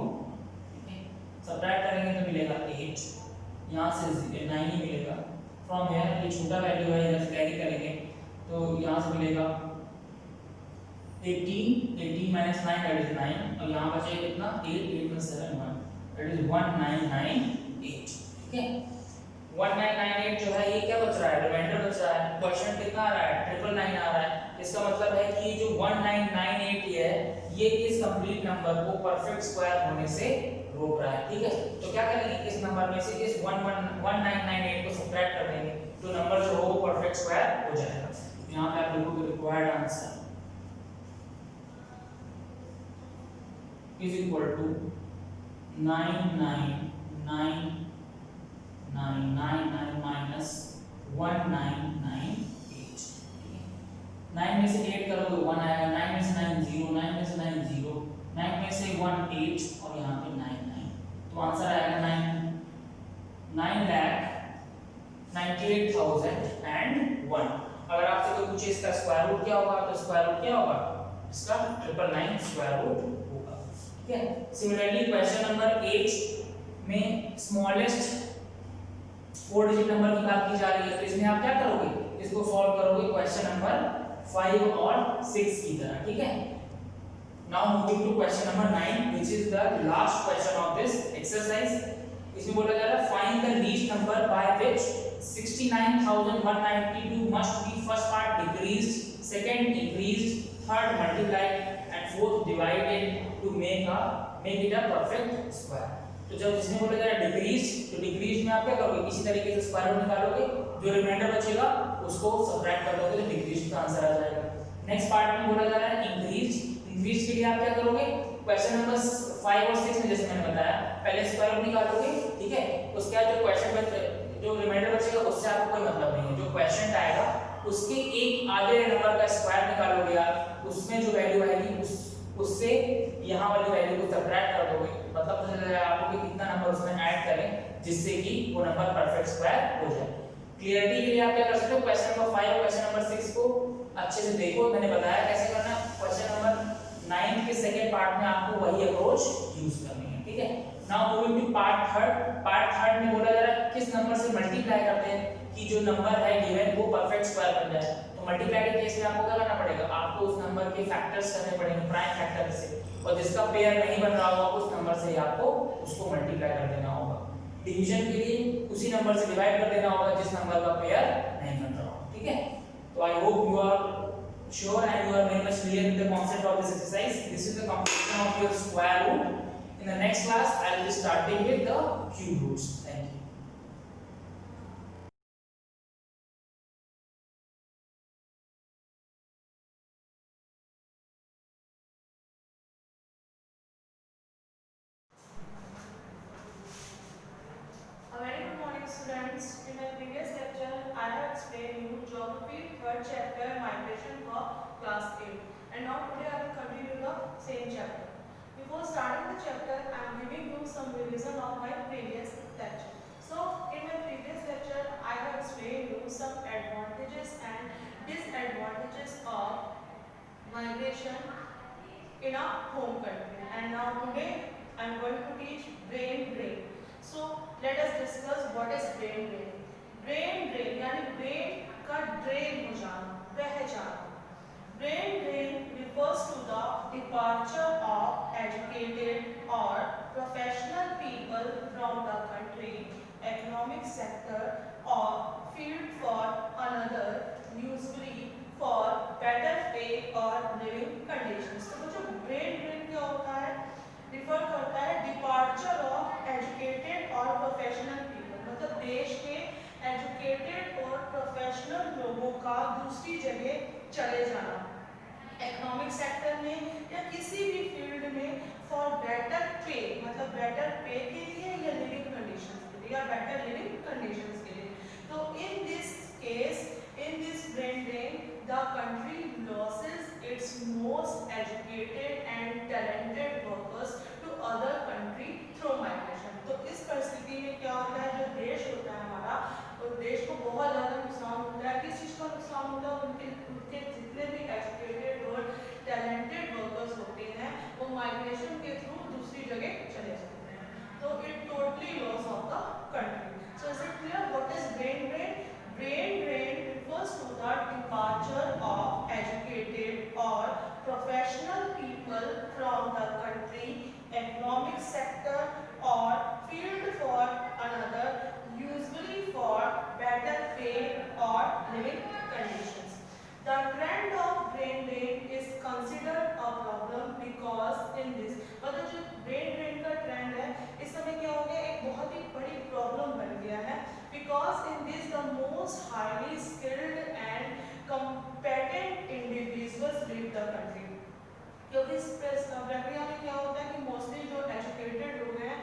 [SPEAKER 2] Subtract करेंगे तो मिलेगा 8 यहाँ से 9 ही मिलेगा फ्रॉम हियर ये छोटा वैल्यू है इधर से कैरी करेंगे तो यहाँ से मिलेगा 18 minus 9 that is 9 और यहाँ बचेगा कितना 8 8 में 7 1 that is 1998। ठीक है, 1998 जो है ये क्या बच रहा है रिमाइंडर बच रहा है। क्वेश्चन कितना आ रहा है 999 आ रहा है। इसका मतलब है कि जो 1998 है ये इस कंप्लीट नंबर को परफेक्ट स्क्वायर होने से रोक रहा है। ठीक है, तो क्या करेंगे इस नंबर में से इस 1998 को सब्ट्रैक्ट कर देंगे तो नंबर जो हो वो परफेक्ट स्क्वायर हो जाएगा। यहाँ पे आप लिखोगे required answer is equal to 999999 minus 1998। 9 में से 8 करोगे 1 आएगा 9 में से 9 0 9 में से 9 0 9 में से 1 8 और यहाँ पे 9 9 तो आंसर आएगा 9,98,001। अगर आपसे कोई पूछे इसका स्क्वायर रूट क्या होगा तो स्क्वायर रूट क्या होगा इसका 999 स्क्वायर रूट होगा। ठीक है, सिमिलरली क्वेश्चन नंबर 8 में स्मॉलेस्ट 4 डिजिट नंबर की बात की जा रही है तो इसमें आप क्या करोगे इसको सॉल्व करोगे क्वेश्चन नंबर 5 और 6 की तरह। ठीक है, now moving to question number 9 which is the last question of this exercise। इसमें बोला जा रहा है find the least number by which 69,192 must be first part decreased, second increased, third multiplied and fourth divided to make it a perfect square। तो जब इसमें बोला जा रहा है डिक्रीज तो डिक्रीज में आप क्या करोगे इसी तरीके से स्क्वायर रूट निकालोगे जो रिमाइंडर बचेगा उसको सब्ट्रैक्ट कर दोगे तो डिक्रीज का आंसर आ जाएगा। नेक्स्ट पार्ट में बोला जा रहा है इंक्रीज इंक्रीज के लिए आप क्या करोगे क्वेश्चन नंबर 5 और 6 में जैसे मैंने बताया पहले स्क्वायर रूट निकालोगे। ठीक है, उसके बाद जो क्वेश्चन जो रिमाइंडर बचेगा उससे आपको कोई मतलब नहीं है। जो क्वेश्चन आएगा उसके एक आधे नंबर का स्क्वायर निकालोगे आप उसमें जो वैल्यू आएगी उससे यहाँ वाली वैल्यू को सब्ट्रैक्ट कर दोगे मतलब पता चल जाएगा आपको कि कितना नंबर उसमें ऐड करें जिससे कि वो नंबर परफेक्ट स्क्वायर हो जाए। क्लियरिटी के लिए आप क्या कर सकते हो क्वेश्चन नंबर 5 और क्वेश्चन नंबर 6 को अच्छे से देखो मैंने बताया कैसे करना। क्वेश्चन नंबर 9 के सेकंड पार्ट में आपको वही अप्रोच यूज करनी है। ठीक है, now moving to part third में बोला जा रहा है किस नंबर से मल्टीप्लाई करते हैं कि जो नंबर है गिवन वो परफेक्ट स्क्वायर बन जाए। तो मल्टीप्लाई के केस में आपको क्या करना पड़ेगा, आपको उस नंबर के फैक्टर्स करने पड़ेंगे प्राइम फैक्टर से, और जिसका पेयर नहीं बन रहा होगा उस नंबर से आपको उसको मल्टीप्लाई कर देना होगा। डिवीजन के लिए उसी नंबर से डिवाइड कर देना होगा जिस नंबर का पेयर नहीं बन रहा हो। ठीक है, तो I hope you are sure and you are very much clear with the concept of this exercise. This is the completion of your square root. In the next class I will be starting with the cube roots. Thank you.
[SPEAKER 3] A very good morning, students. In my previous lecture, I have explained you geography third chapter migration for class 8, and now today I will continue the same chapter. Before starting the chapter, I am giving you some revision of my previous lecture. So, in my previous lecture, I have explained you some advantages and disadvantages of migration in a home country. And now today, I am going to teach brain drain. So let us discuss what is brain drain. Brain drain यानी brain का drain हो जाना, बह जाना. Brain drain refers to the departure of educated or professional people from the country, economic sector or field for another, usually for better pay or living conditions. तो जो brain drain क्या होता है, रिफर करता है डिपार्चर ऑफ एजुकेटेड और प्रोफेशनल पीपल, मतलब देश के एजुकेटेड और प्रोफेशनल लोगों का दूसरी जगह चले जाना, इकोनॉमिक सेक्टर में या किसी भी फील्ड में फॉर बेटर पे, मतलब बेटर पे के लिए या लिविंग कंडीशंस के लिए या बेटर लिविंग कंडीशंस के लिए. तो in this case, in this brain drain, the country loses its most educated and talented workers to other country through migration. तो इस परिस्थिति में क्या होता है, जो देश होता है हमारा, तो देश को बहुत ज़्यादा नुकसान होता है. किस चीज़ का नुकसान होता है, उनके जितने भी एजुकेटेड और टैलेंटेड वर्कर्स होते हैं वो माइग्रेशन के थ्रू दूसरी जगह चले जाते हैं. तो it totally loss of the country. So is it clear what is brain drain? Brain drain refers to the departure of educated or professional people from the country, economic sector or field for another, usually for better pay or living conditions. The trend of brain drain is considered a problem because in this, मतलब जो brain drain का trend है इस समय क्या हो गया, एक बहुत ही बड़ी प्रॉब्लम बन गया है. Because in this the most highly skilled and competent individuals leave the country. क्योंकि इस प्रक्रिया में क्या होता है कि मोस्टली जो एजुकेटेड लोग हैं,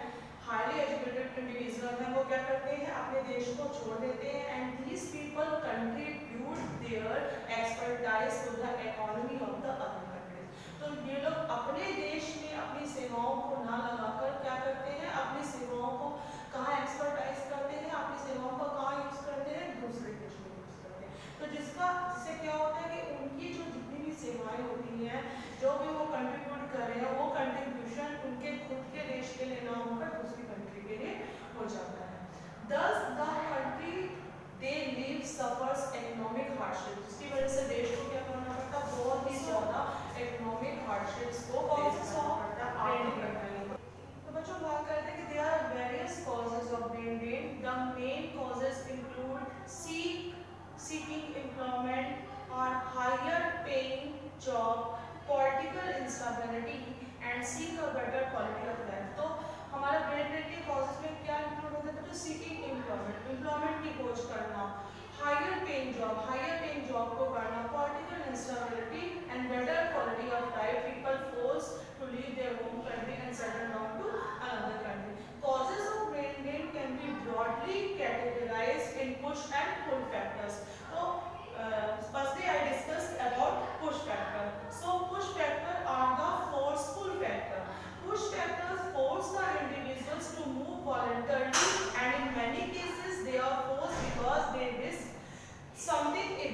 [SPEAKER 3] हाईली एजुकेटेड इंडिविजुअल हैं, वो क्या करते हैं, अपने देश को छोड़ देते हैं. And these people contribute their expertise to the economy of the other countries. तो ये लोग अपने देश में अपनी सेवाओं को ना लगाकर क्या करते हैं, अपनी सेवाओं को कहाँ एक्सपर्टाइज करते हैं, अपनी सेवाओं का कहाँ यूज करते हैं, दूसरे देश में यूज करते हैं. तो जिससे क्या होता है कि उनकी जो जितनी भी सेवाएं होती हैं, जो भी वो कंट्रीब्यूट कर रहे हैं, वो कंट्रीब्यूशन उनके खुद के देश के लिए ना होकर दूसरी कंट्री के लिए हो जाता है. Thus the country they live suffers economic hardship. इसकी वजह से देश को क्या करना पड़ता है, बहुत ही ज़्यादा इकोनॉमिक हार्डशिप्स को फेस करना पड़ता है. बच्चों बात करते हैं कि there are various causes of brain drain. The main causes include seeking employment or higher paying job, political instability and seek a better quality of life. तो हमारा brain drain के causes में क्या include होता है, तो seeking employment की खोज करना, higher paying job को करना, political instability and better quality of life, people forced to leave their home country and settle down to another country. Causes of brain drain can be broadly categorized in push and pull factors. So firstly I discussed about push factor. So push factor are the forceful factor. Push factors force the individuals to move voluntarily and in many cases they are forced because they risk something if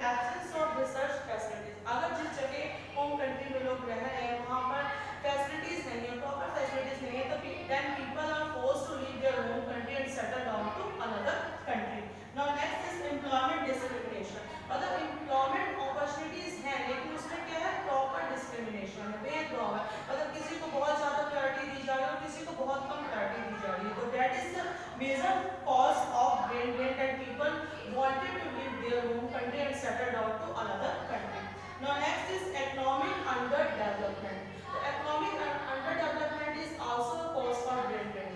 [SPEAKER 3] absence of research facilities. अगर जिस जगह होम कंट्री में लोग रह रहे हैं वहाँ पर फैसिलिटीज नहीं है, प्रॉपर फैसिलिटीज नहीं है, तो then people are forced to leave their home country and settle down to another country. Now next is employment discrimination. मतलब employment opportunities हैं लेकिन उसमें क्या है, प्रॉपर डिस्क्रिमिनेशन है, भेदभाव है, मतलब किसी को बहुत ज़्यादा प्रायोरिटी दी जा रही है और किसी को बहुत कम प्रायोरिटी दी जा रही है. तो that is the major cause of brain drain and people wanted to leave their home country and settle down to another country. Now next is economic underdevelopment. The economic underdevelopment is also a cause for brain drain.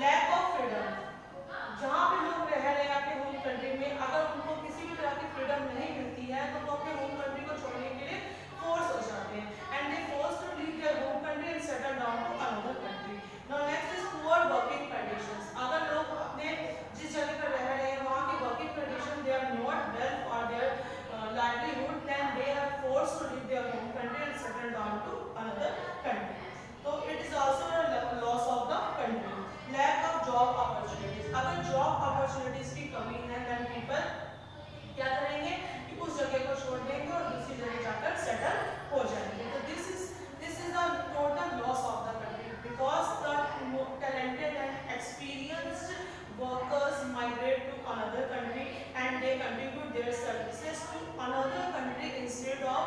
[SPEAKER 3] Lack of freedom. जहाँ पे लोग रह रहे हैं अपने होम कंट्री में, अगर उनको किसी भी तरह की फ्रीडम नहीं मिलती है तो वो अपने होम कंट्री को छोड़ने के लिए फोर्स हो जाते हैं and they forced to leave their home country and settle down to another country. Now next is poor working conditions. अगर लोग अपने जिस जगह पर रह रहे हैं वहाँ की working condition they are not well for their livelihood, then they are forced to leave their home country and settle down to another country. So it is also a loss of the country. Lack of job opportunities. अगर job opportunities की कमी है then people क्या करेंगे कि उस जगह को छोड़ देंगे और दूसरी जगह जाकर सेटल हो जाएंगे. तो this is the total loss of the country because the talented and experienced workers migrate to another country and they contribute their services to another country instead of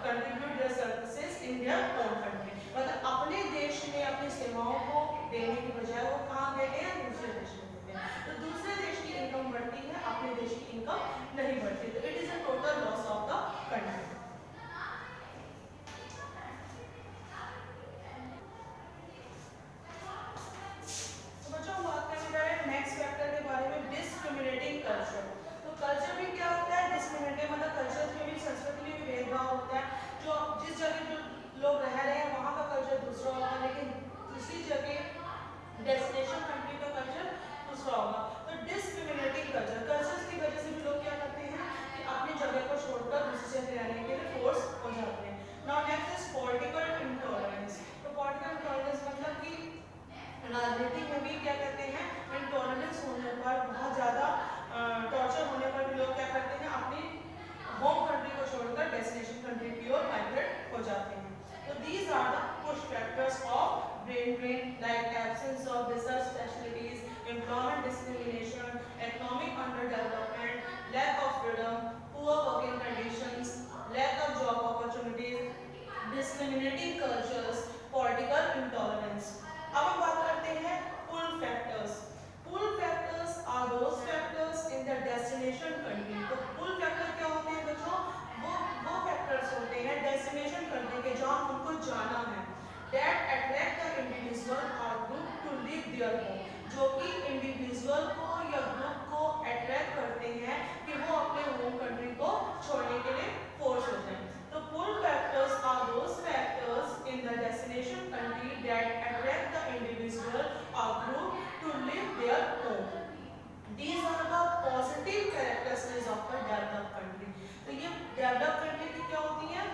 [SPEAKER 3] contribute their services in their own country. मतलब अपने देश में अपनी सेवाओं को देने की बजाय वो कहाँ देते हैं, दूसरे देश में देते हैं. तो दूसरे देश की इनकम बढ़ती है, अपने देश की इनकम नहीं बढ़ती. तो it is a total loss of the country. तो बच्चों हम बात करने जा रहे हैं नेक्स्ट फैक्टर के बारे में, डिस्क्रिमिनेटिंग कल्चर. तो कल्चर भी क्या होता है, डिस्क्रिमिनेटिंग मतलब कल्चर में भी, संस्कृति में भी भेदभाव होता है. जो जिस जगह जो लोग रह रहे हैं वहाँ का कल्चर दूसरा होगा लेकिन दूसरी जगह डेस्टिनेशन कंट्री का कल्चर दूसरा होगा. तो डिस्क्रिमिनेटिंग कल्चर, कल्चर्स की वजह से भी लोग क्या करते हैं कि अपनी जगह को छोड़कर दूसरी जगह रहने के लिए फोर्स हो जाते हैं. Now next is political intolerance. तो पॉलिटिकल इंटॉलरेंस मतलब कि राजनीति में भी क्या कहते हैं, इंटॉलरेंस होने पर, बहुत ज़्यादा टॉर्चर होने पर भी लोग क्या करते हैं, अपनी होम कंट्री को छोड़कर डेस्टिनेशन कंट्री की ओर माइग्रेट हो जाते हैं. So these are the push factors of brain drain, like absence of research facilities, employment discrimination, economic underdevelopment, lack of freedom, poor working conditions, lack of job opportunities, discriminating cultures, political intolerance. अब हम बात करते हैं pull factors. Pull factors are those factors in the destination country. तो pull factor क्या होते हैं बच्चों, वो फैक्टर्स होते हैं डेस्टिनेशन कंट्री के जहाँ उनको जाना है, that attract the individual or group to leave their home. जो कि इंडिविजुअल को या ग्रुप को अट्रैक्ट करते हैं कि वो अपने होम कंट्री को छोड़ने के लिए फोर्स हो जाए. तो pull factors are those factors in the destination country that attract the individual or group to leave their home. These are the positive characteristics of a developed country. तो ये डेवलप कंट्री की क्या होती हैं,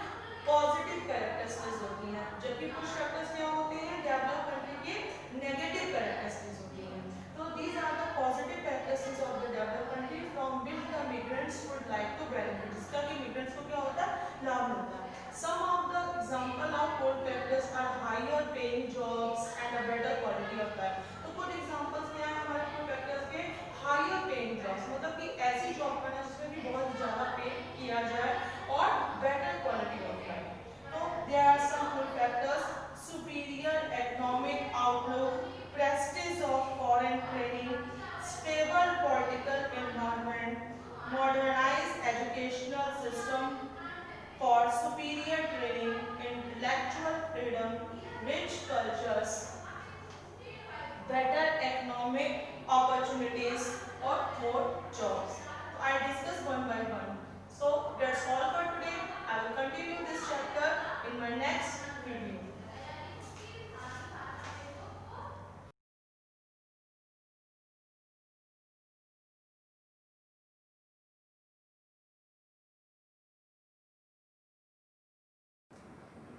[SPEAKER 3] पॉजिटिव कैरेक्टरिस्टिक्स होती हैं, जबकि पुश फैक्टर्स क्या होते हैं, डेवलप कंट्री के नेगेटिव कैरेक्टरिस्टिक्स होती हैं. तो these are the positive characteristics of the developed country from which the migrants would like to benefit. जिसका कि migrants को क्या होता है, लाभ मिलता है. Some of the example of pull factors are higher paying jobs and a better quality of life. तो कुछ examples क्या हैं हमारे pull factors के, higher paying jobs मतलब कि ऐसी जॉब करना जिसमें भी बहुत ज़्यादा पे किया जाए और better quality of life. So there are some pull factors: superior economic outlook, prestige of foreign training, stable political environment, modernized educational system for superior training, intellectual freedom, rich cultures, better economic opportunities, or more jobs. So I discuss one by one. So that's all for today. I will continue this chapter in my next video.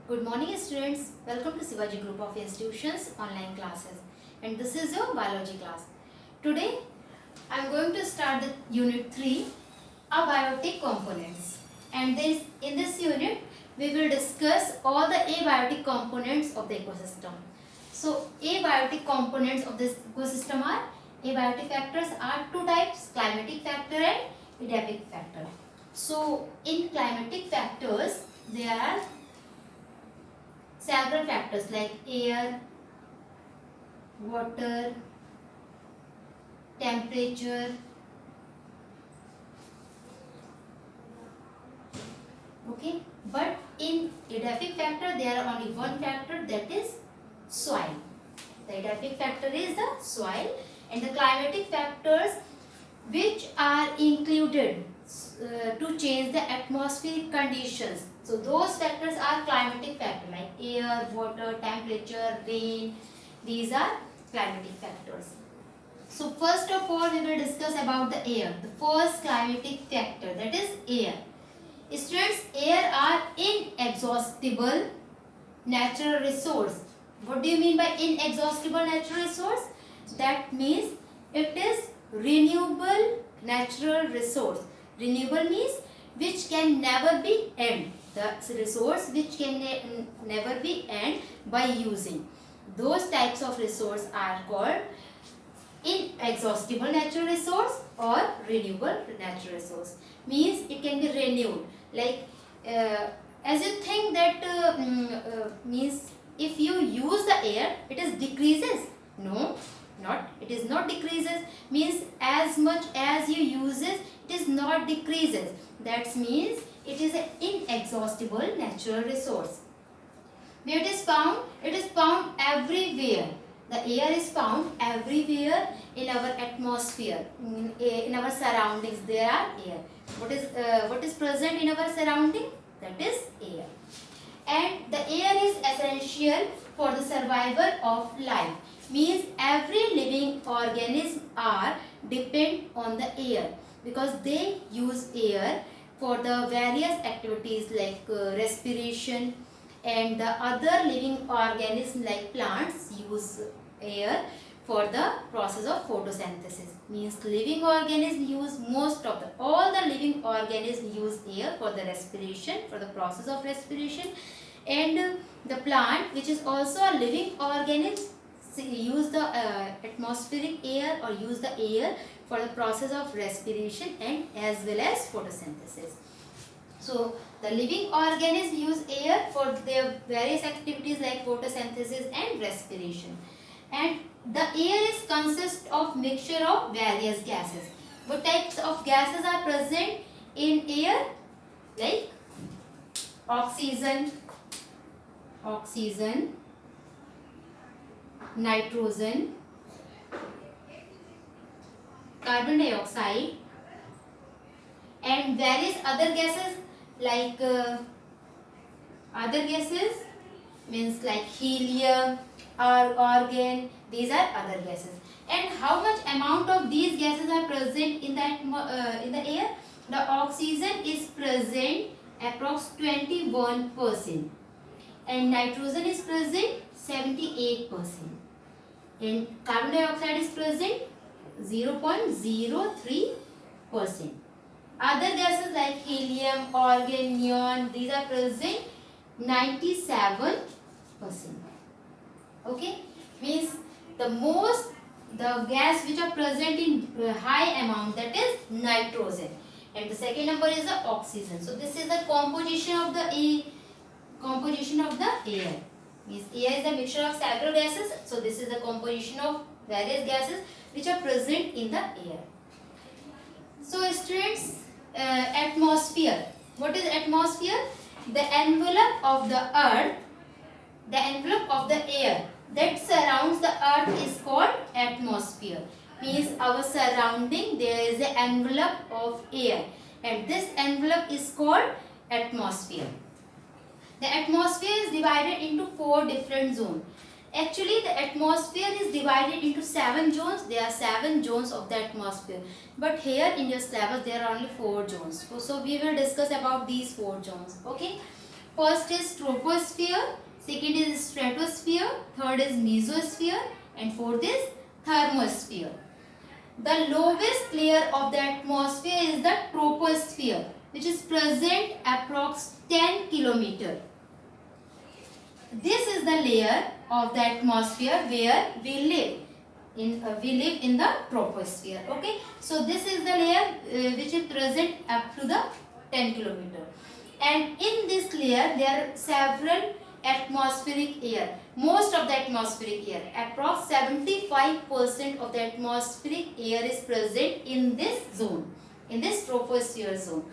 [SPEAKER 4] Good morning students, welcome to Shivaji Group of Institutions online classes, and this is your biology class. Today I am going to start the unit 3, abiotic components. And in this unit we will discuss all the abiotic components of the ecosystem. So abiotic components of this ecosystem are, abiotic factors are two types, climatic factor and edaphic factor. So in climatic factors there are several factors like air, water, temperature, okay, but in edaphic factor there are only one factor, that is soil. The edaphic factor is the soil, and the climatic factors which are included to change the atmospheric conditions. So those factors are climatic factor like air, water, temperature, rain. These are climatic factors. So first of all we will discuss about the air. The first climatic factor, that is air. Students, air are inexhaustible natural resource. What do you mean by inexhaustible natural resource? That means it is renewable natural resource. Renewable means which can never be end. The resource which can never be end by using. Those types of resource are called inexhaustible natural resource or renewable natural resource. Means it can be renewed. Like as you think that means if you use the air, it is decreases. No, not, it is not decreases. Means as much as you uses, it is not decreases. That means it is an inexhaustible natural resource. Where it is found? It is found everywhere. The air is found everywhere in our atmosphere, in our surroundings. There are air. What is present in our surrounding? That is air. And the air is essential for the survival of life. Means every living organism are depend on the air because they use air for the various activities like respiration, and the other living organisms like plants use air for the process of photosynthesis. Means living organisms use all the living organisms use air for the respiration, for the process of respiration, and the plant, which is also a living organism, use the atmospheric air or use the air for the process of respiration and as well as photosynthesis. So the living organisms use air for their various activities like photosynthesis and respiration. And the air is consist of mixture of various gases. What types of gases are present in air? Like oxygen, nitrogen, carbon dioxide, and various other gases like means like helium or argon. These are other gases. And how much amount of these gases are present in the air? The oxygen is present approx 21%, and nitrogen is present 78%, and carbon dioxide is present 0.03%. Other gases like helium, argon, neon, these are present 97%. Okay, means the gas which are present in high amount, that is nitrogen, and the second number is the oxygen. So this is the composition of the air. Means air is a mixture of several gases. So this is the composition of various gases which are present in the air. So students, atmosphere. What is atmosphere? The envelope of the earth, the envelope of the air that surrounds the earth is called atmosphere. Means our surrounding, there is an envelope of air, and this envelope is called atmosphere. The atmosphere is divided into 4 different zones. Actually, the atmosphere is divided into 7 zones. There are 7 zones of the atmosphere. But here in your syllabus, there are only 4 zones. So we will discuss about these 4 zones. Okay. First is troposphere. Second is stratosphere. Third is mesosphere. And fourth is thermosphere. The lowest layer of the atmosphere is the troposphere, which is present approx 10 kilometer. This is the layer of the atmosphere where we live. We live in the troposphere. Okay, so this is the layer which is present up to the 10 kilometer, and in this layer there are several atmospheric air. Most of the atmospheric air, approx 75% of the atmospheric air is present in this zone, in this troposphere zone,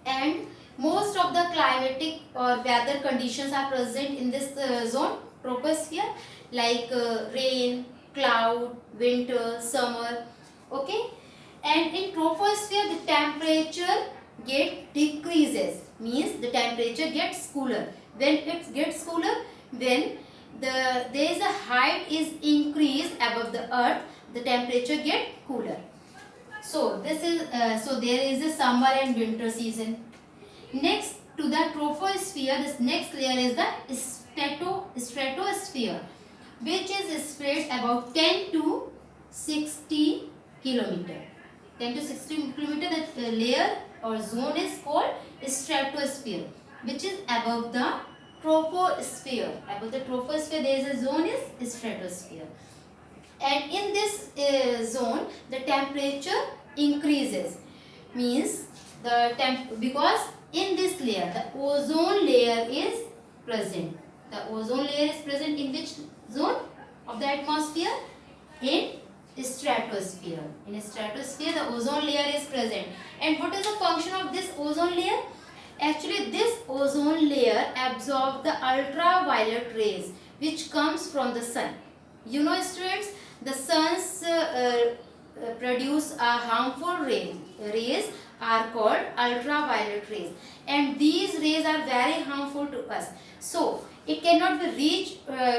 [SPEAKER 4] and most of the climatic or weather conditions are present in this zone, troposphere, like rain, cloud, winter, summer. Okay, and in troposphere the temperature decreases, means the temperature gets cooler. When it gets cooler, when there is a height is increased above the earth, the temperature get cooler. So this is so there is a summer and winter season. Next to the troposphere, this next layer is the stratosphere, which is spread about 10 to 60 kilometer. 10 to 60 kilometer, that layer or zone is called stratosphere, which is above the troposphere. Above the troposphere there is a zone is stratosphere, and in this zone the temperature increases, means because in this layer the ozone layer is present. The ozone layer is present in which zone of the atmosphere? In stratosphere. In stratosphere the ozone layer is present. And what is the function of this ozone layer? Actually this ozone layer absorbs the ultraviolet rays which comes from the sun. You know students, the sun's produce a harmful rays are called ultraviolet rays, and these rays are very harmful to us. So it cannot be reached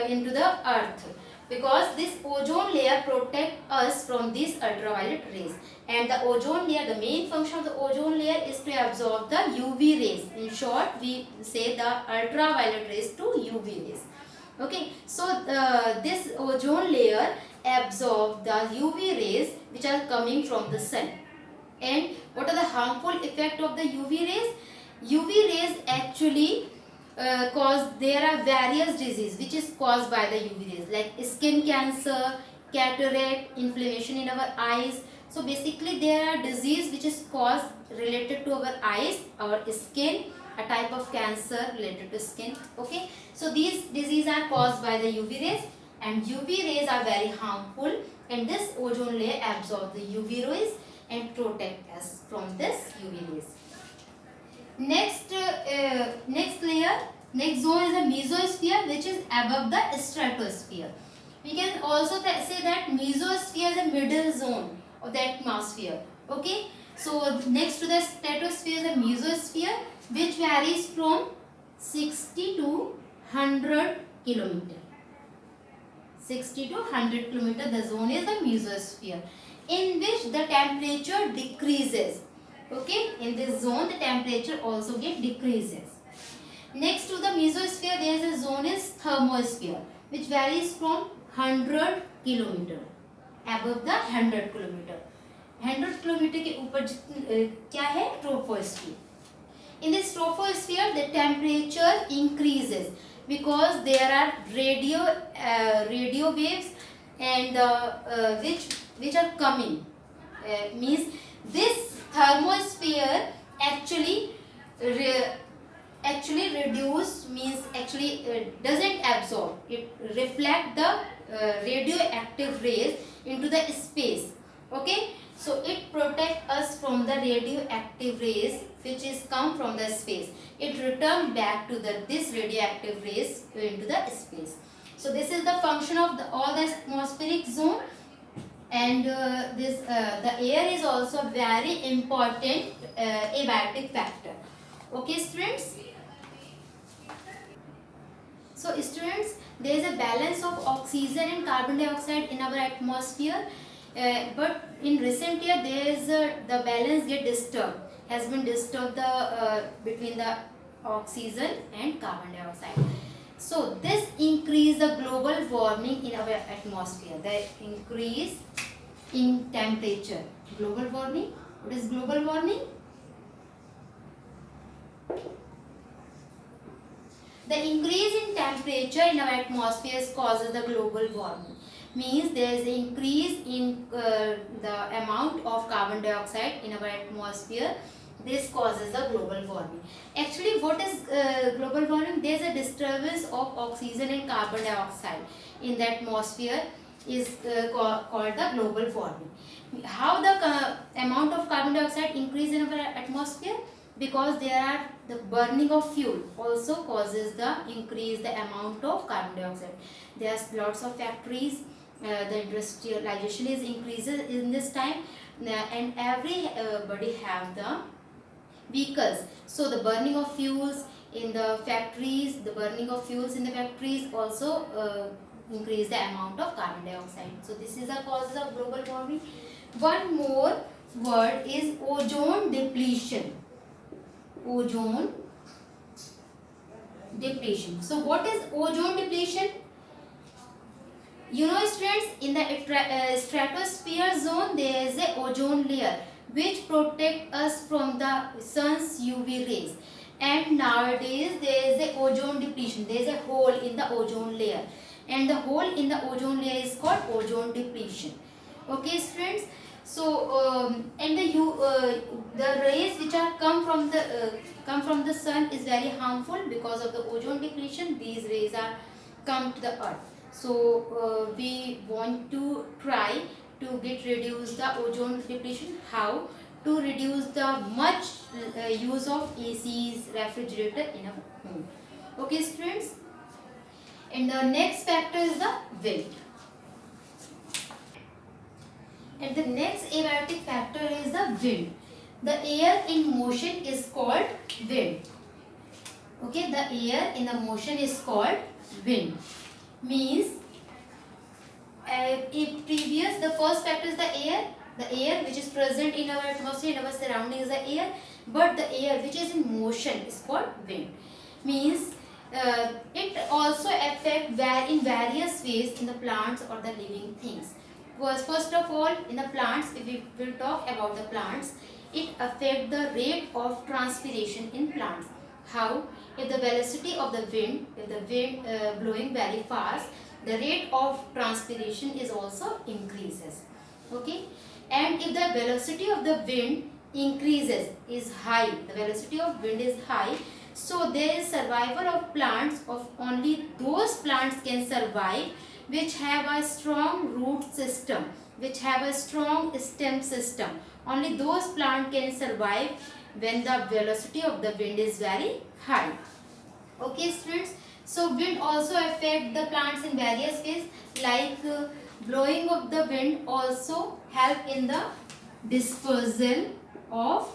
[SPEAKER 4] into the earth, because this ozone layer protects us from these ultraviolet rays. And the ozone layer, the main function of the ozone layer is to absorb the UV rays. In short, we say the ultraviolet rays to UV rays. Okay, so this ozone layer absorbs the UV rays which are coming from the sun. And what are the harmful effect of the UV rays? UV rays actually there are various diseases which is caused by the UV rays, like skin cancer, cataract, inflammation in our eyes. So basically there are disease which is caused related to our eyes, our skin, a type of cancer related to skin. Okay, so these diseases are caused by the UV rays, and UV rays are very harmful, and this ozone layer absorbs the UV rays and protect us from this UV rays. Next layer, next zone is the mesosphere, which is above the stratosphere. We can also say that mesosphere is the middle zone of the atmosphere. Okay, so next to the stratosphere is the mesosphere, which varies from 60 to 100 kilometer. 60 to 100 kilometer, the zone is the mesosphere, in which the temperature decreases. Okay, in this zone the temperature also decreases. Next to the mesosphere there is a zone is thermosphere, which varies from 100 kilometer, above the 100 kilometer. 100 kilometer के ऊपर क्या है? Troposphere. In this troposphere the temperature increases because there are radio waves and which are coming. Means this thermosphere actually reduce, means actually doesn't absorb. It reflect the radioactive rays into the space. Okay, so it protect us from the radioactive rays which is come from the space. It return back to this radioactive rays into the space. So this is the function of all the atmospheric zone. And the air is also very important abiotic factor. Okay students, so students, there is a balance of oxygen and carbon dioxide in our atmosphere, but in recent year there is the balance has been disturbed between the oxygen and carbon dioxide. So this increase the global warming in our atmosphere. The increase in temperature. Global warming. What is global warming? The increase in temperature in our atmosphere causes the global warming. Means there is an increase in the amount of carbon dioxide in our atmosphere. This causes the global warming. Actually, what is global warming? There is a disturbance of oxygen and carbon dioxide in the atmosphere is called the global warming. How the amount of carbon dioxide increase in our atmosphere? Because there are the burning of fuel also causes the increase the amount of carbon dioxide. There are lots of factories, the industrialization is increases in this time, and everybody have the vehicles. So the burning of fuels in the factories, also increase the amount of carbon dioxide. So this is the causes of global warming. One more word is ozone depletion. Ozone depletion. So what is ozone depletion? You know, students, in the stratosphere zone there is a ozone layer which protect us from the sun's UV rays, and nowadays there is a ozone depletion. There is a hole in the ozone layer, and the hole in the ozone layer is called ozone depletion. Okay, students. So and the rays which are come from the sun is very harmful. Because of the ozone depletion, these rays are come to the earth. So we want to try to reduce the ozone depletion. How to reduce the much use of ACs, refrigerator in a home. Okay, students. And the next factor is the wind. And the next abiotic factor is the wind. The air in motion is called wind. Okay, the air in the motion is called wind. Means the first factor is the air which is present in our atmosphere, in our surrounding is the air, but the air which is in motion is called wind. Means it also affect in various ways in the plants or the living things. First of all, in the plants, if we will talk about the plants, it affects the rate of transpiration in plants. How? If the velocity of the wind, blowing very fast, the rate of transpiration is also increases. Okay, and if the velocity of the wind increases, is high, the velocity of wind is high, so there is survival of plants. Of only those plants can survive which have a strong root system, which have a strong stem system. Only those plants can survive when the velocity of the wind is very high. Okay, students. So wind also affect the plants in various ways, like blowing of the wind also help in the dispersal of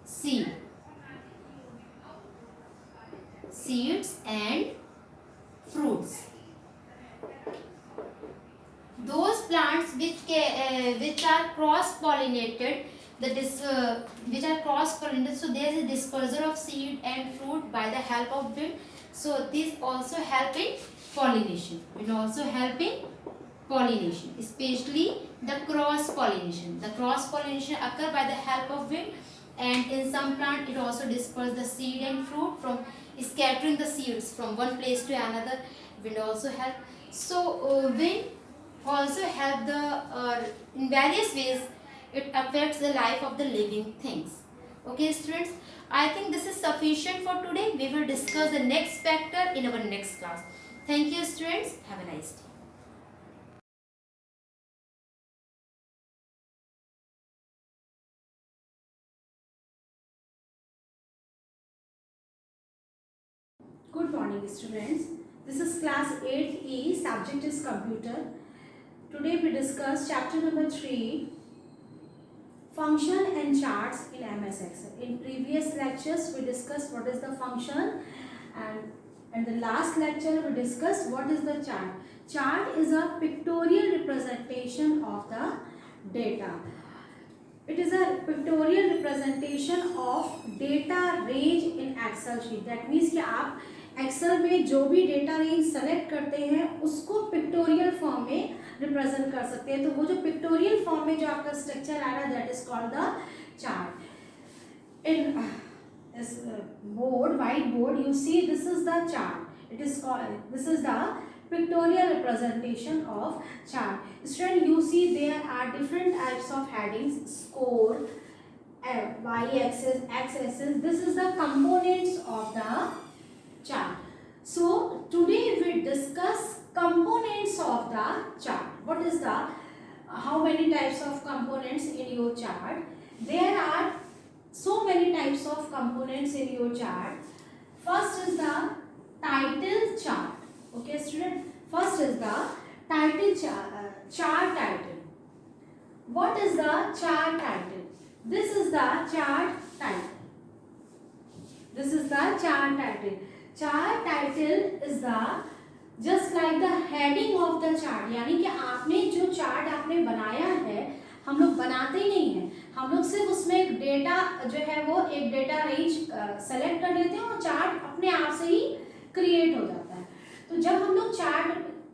[SPEAKER 4] seeds and fruits. Those plants which are cross-pollinated, so there is a dispersal of seed and fruit by the help of wind. So these also help in pollination. Especially the cross-pollination. The cross-pollination occur by the help of wind, and in some plant it also disperses the seed and fruit from scattering the seeds from one place to another. Wind also help. So wind also help in various ways. It affects the life of the living things. Okay, students, I think this is sufficient for today. We will discuss the next factor in our next class. Thank you, students. Have a nice day.
[SPEAKER 5] Good morning, students. This is class 8E, subject is computer. Today we discuss chapter number 3, function and charts in MS Excel. In previous lectures we discussed what is the function, and in the last lecture we discussed what is the chart. Chart is a pictorial representation of the data. It is a pictorial representation of data range in Excel sheet. That means कि आप Excel में जो भी data range select करते हैं उसको pictorial form में रिप्रेजेंट कर सकते हैं। तो वो जो पिक्टोरियल फॉर्म में जो आपका स्ट्रक्चर आ रहा है, that is called the chart. In this board, white board, you see this is the chart. It is called, this is the pictorial representation of chart. Student, you see there are different types of headings: score, y-axis, x-axis. This is the components of the chart. So today we discuss components of the chart. What is the how many types of components in your chart? There are so many types of components in your chart. First is the title chart. Okay student, first is the title chart title. What is the chart title? This is the chart title. This is the chart title. Chart title is the just like the heading of the chart. यानी कि आपने जो चार्ट आपने बनाया है, हम लोग बनाते ही नहीं हैं, हम लोग सिर्फ उसमें एक डेटा जो है वो एक डेटा रेंज सेलेक्ट कर लेते हैं और चार्ट अपने आप से ही क्रिएट हो जाता है। तो जब हम लोग चार्ट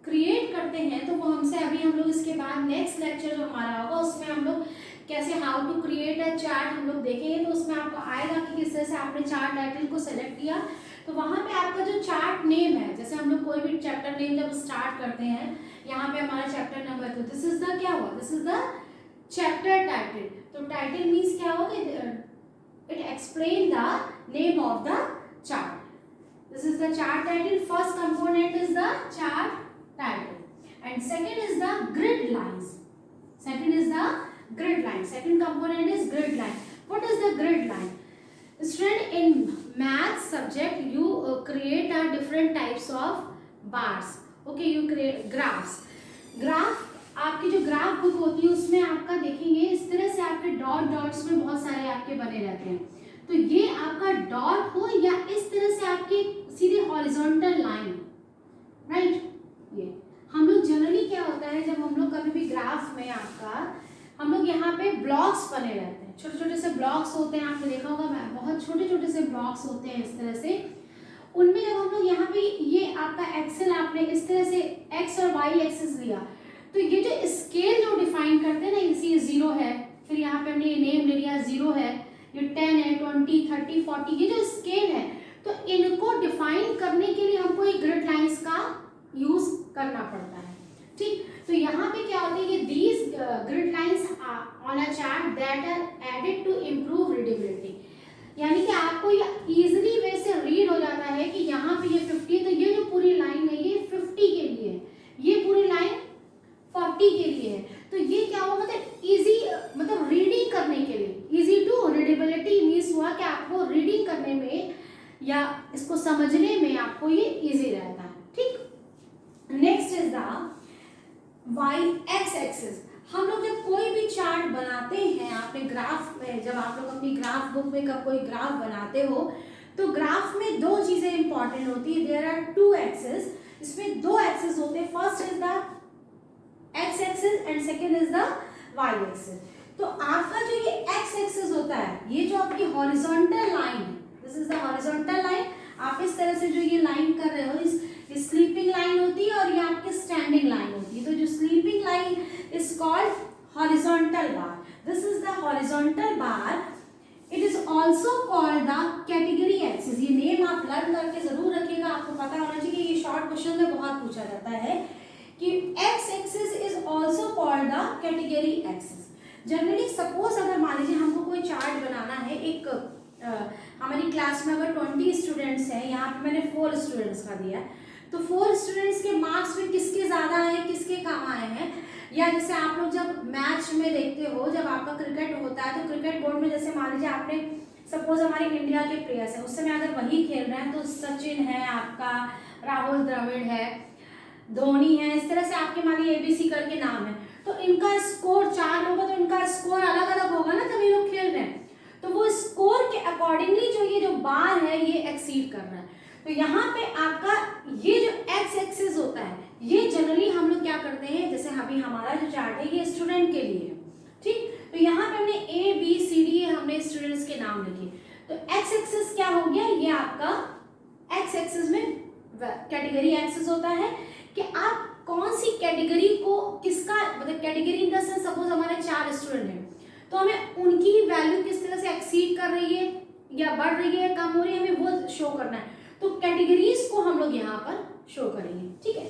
[SPEAKER 5] क्रिएट करते हैं तो वो हमसे अभी हम लोग इसके बाद नेक्स्ट लेक्चर जो हमारा होगा उसमें हम लोग कैसे how to create a chart हम लोग देखेंगे। तो उसमें आपको आएगा कि किस तरह से आपने चार्ट टाइटल को सेलेक्ट किया, तो वहाँ पे आपका जो चार्ट नेम है, जैसे हम लोग कोई भी चैप्टर नेम जब स्टार्ट करते हैं, यहाँ पे हमारा chapter number 2, this is the क्या हुआ, this is the chapter title. तो टाइटल मीन्स क्या होगा, it explain the name of the chart. This is the chart title. First component is the chart title and second is the grid lines. Second is the grid line. Second component is grid line. What is the grid line? Student, in math subject you create a different types of bars. Okay, you create graphs. Graph आपकी जो ग्राफ बुक होती है उसमें आपका देखेंगे इस तरह से आपके डॉट डॉट्स में बहुत सारे आपके बने रहते हैं। तो ये आपका डॉट हो या इस तरह से आपकी सीधे हॉरिजॉन्टल लाइन, राइट। ये हम लोग जनरली क्या होता है जब हम लोग कभी भी ग्राफ में आपका हम लोग यहाँ पे ब्लॉक्स बने रहते हैं, छोटे छोटे से ब्लॉक्स होते हैं, आपने देखा होगा बहुत छोटे छोटे से ब्लॉक्स होते हैं इस तरह से। उनमें जब हम लोग यहाँ पे ये आपका एक्सेल आपने इस तरह से एक्स और वाई एक्सिस लिया, तो ये जो स्केल जो डिफाइन करते हैं ना, इसी 0 है, फिर यहाँ पे हमने ये नेम ले लिया 0 है, ये 10 है, 20, 30, 40, ये जो स्केल है, तो इनको डिफाइन करने के लिए हमको ये ग्रिड लाइंस का यूज करना पड़ता है, ठीक। तो यहाँ पे क्या होता है कि these grid lines on a chart that are added to improve readability, यानी कि आपको ये इजीली वे से रीड हो जाता है कि यहाँ पे ये 50, तो ये जो पूरी लाइन है ये 50 के लिए है, ये पूरी लाइन 40 के लिए है। तो ये क्या हुआ, मतलब इजी, मतलब रीडिंग करने के लिए, इजी टू रीडेबिलिटी मीन्स हुआ कि आपको रीडिंग करने में या इसको समझने में आपको ये इजी रहता है, ठीक। Next is the Y X axis. हम लोग जब कोई भी चार्ट बनाते हैं, आपने ग्राफ में जब आप लोग अपनी ग्राफ बुक में कब कोई ग्राफ बनाते हो तो ग्राफ में दो चीजें इंपॉर्टेंट होती है। देयर आर 2 एक्सिस, इसमें 2 एक्सिस होते हैं। First is the X axis and second is the Y axis. तो आपका जो ये एक्स एक्सिस होता है, ये जो आपकी हॉरिजॉन्टल लाइन है, this is the horizontal line. आप इस तरह से जो ये लाइन कर रहे हो, इस स्लीपिंग लाइन होती है और ये आपकी स्टैंडिंग लाइन होती है। तो जो sleeping line is called horizontal bar, this is the horizontal bar. It is also called the category axis. ये नेम आप लर्न करके जरूर रखिएगा, आपको पता होना चाहिए, ये शॉर्ट क्वेश्चन में बहुत पूछा जाता है कि x axis is also called the category axis. Generally suppose अगर मान लीजिए हमको कोई चार्ट बनाना है, एक हमारी क्लास में अगर 20 स्टूडेंट्स हैं, यहाँ पे मैंने 4 स्टूडेंट्स का दिया, तो 4 स्टूडेंट्स के मार्क्स में किसके ज़्यादा आए, किसके कम आए हैं। या जैसे आप लोग जब मैच में देखते हो, जब आपका क्रिकेट होता है तो क्रिकेट बोर्ड में जैसे मान लीजिए आपने सपोज हमारे इंडिया के प्लेयर्स हैं, उस समय अगर वही खेल रहे हैं तो सचिन है आपका, राहुल द्रविड़ है, धोनी है, इस तरह से आपके मान लीजिए ABC करके नाम है, तो इनका स्कोर 4 होगा तो इनका स्कोर अलग अलग होगा ना, जब ये लोग खेल रहे हैं तो वो स्कोर के अकॉर्डिंगली जो ये जो बार है ये एक्सीड कर रहा है। तो यहाँ पे आपका ये जो एक्स एक्सिस होता है, ये जनरली हम लोग क्या करते हैं, जैसे अभी हमारा जो चार्ट है ये स्टूडेंट के लिए है, ठीक। तो यहाँ पे हमने ABCD हमने स्टूडेंट्स के नाम लिखे। तो एक्स एक्सिस क्या हो गया, ये आपका एक्स एक्सिस में कैटेगरी एक्सिस होता है कि आप कौन सी कैटेगरी को किसका मतलब category in the sense suppose हमारे 4 स्टूडेंट हैं तो हमें उनकी वैल्यू किस तरह से एक्सीड कर रही है या बढ़ रही है या कम हो रही है हमें वो शो करना है। तो कैटेगरीज को हम लोग यहाँ पर शो करेंगे, ठीक है।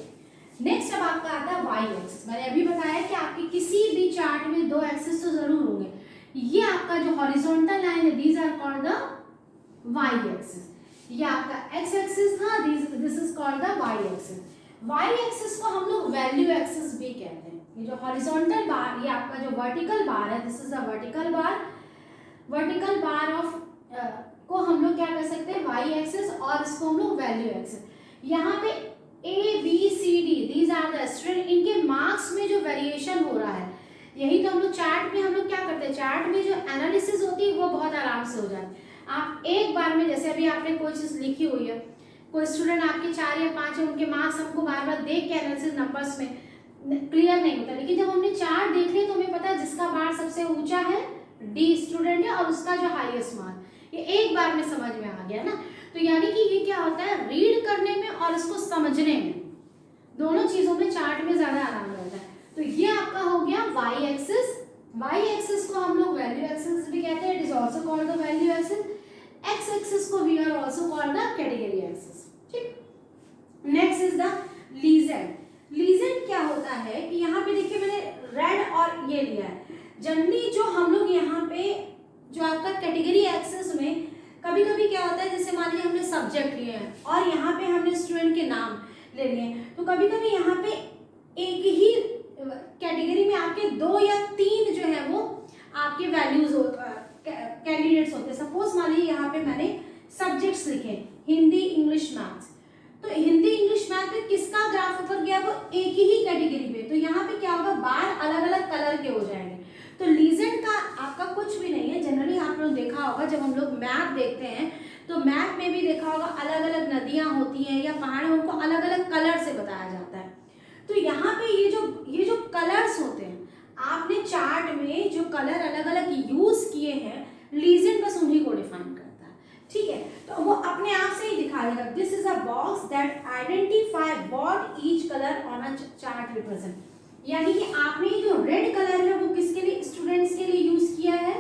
[SPEAKER 5] नेक्स्ट अब आपका आता है वाई एक्सिस। मैंने अभी बताया कि आपके किसी भी चार्ट में 2 एक्सिस तो जरूर होंगे। ये आपका जो हॉरिजॉन्टल लाइन है these are called the Y axis. ये आपका एक्स एक्सिस था, this is called the Y axis. Y axis को हम लोग वैल्यू एक्सिस भी कहते हैं। ये जो हॉरिजॉन्टल बार, ये आपका जो वर्टिकल बार है, this is a vertical bar. Vertical bar of को हम लोग क्या कर सकते हैं वाई एक्सिस, और इसको हम लोग वैल्यू एक्सिस। यहाँ पे A B C D these are the student, इनके मार्क्स में जो वेरिएशन हो रहा है यही तो हम लोग चार्ट में हम लोग क्या करते हैं, चार्ट में जो एनालिसिस होती है वो बहुत आराम से हो जाती है। आप एक बार में, जैसे अभी आपने कोई चीज़ लिखी हुई है, कोई स्टूडेंट आपके 4 या 5 है, उनके मार्क्स हमको बार बार देख के एनालिसिस नंबर्स में क्लियर नहीं होता, लेकिन जब हमने चार्ट देख लिया तो हमें पता है जिसका बार सबसे ऊंचा है डी स्टूडेंट है और उसका जो हाईएस्ट मार्क, ये एक बार में समझ में आ गया ना। तो यानी कि ये क्या होता है, रीड करने में और इसको समझने में, दोनों चीजों में चार्ट में ज्यादा आराम रहता है। तो ये आपका हो गया वाई एक्सिस। वाई एक्सिस को हम लोग वैल्यू एक्सिस भी कहते हैं, it is also called the value axis. X axis को we are also called the category axis, ठीक। Next is the legend. Legend क्या होता है कि यहाँ पे देखिए मैंने रेड और ये लिया है। जनरली जो हम लोग यहाँ पे जो आपका कैटेगरी एक्सिस में कभी कभी क्या होता है, जैसे मान लीजिए हमने सब्जेक्ट लिए हैं और यहाँ पे हमने स्टूडेंट के नाम ले लिए हैं, तो कभी कभी यहाँ पे एक ही कैटेगरी में आपके 2 या 3 जो है वो आपके वैल्यूज कैंडिडेट्स होते हैं। सपोज मान लीजिए यहाँ पे मैंने सब्जेक्ट्स लिखे हिंदी इंग्लिश मैथ्स, तो हिंदी इंग्लिश मैथ में किसका ग्राफ ऊपर गया वो एक ही कैटेगरी पे, तो यहाँ पे क्या होगा बार अलग अलग कलर के हो जाएंगे। तो लीजेंड का आपका कुछ भी नहीं है। जनरली आप लोग देखा होगा जब हम लोग मैप देखते हैं तो मैप में भी देखा होगा अलग अलग नदियाँ होती हैं या पहाड़, उनको अलग अलग कलर से बताया जाता है। तो यहाँ पे ये जो कलर्स होते हैं, आपने चार्ट में जो कलर अलग अलग यूज किए हैं, लीजेंड बस उन्हीं को डिफाइन करता है, ठीक है। तो वो अपने आप से ही दिखाएगा, this is a box that identify what each colour on a chart represent. यानी कि आपने जो रेड कलर है वो किसके लिए, स्टूडेंट्स के लिए यूज किया है,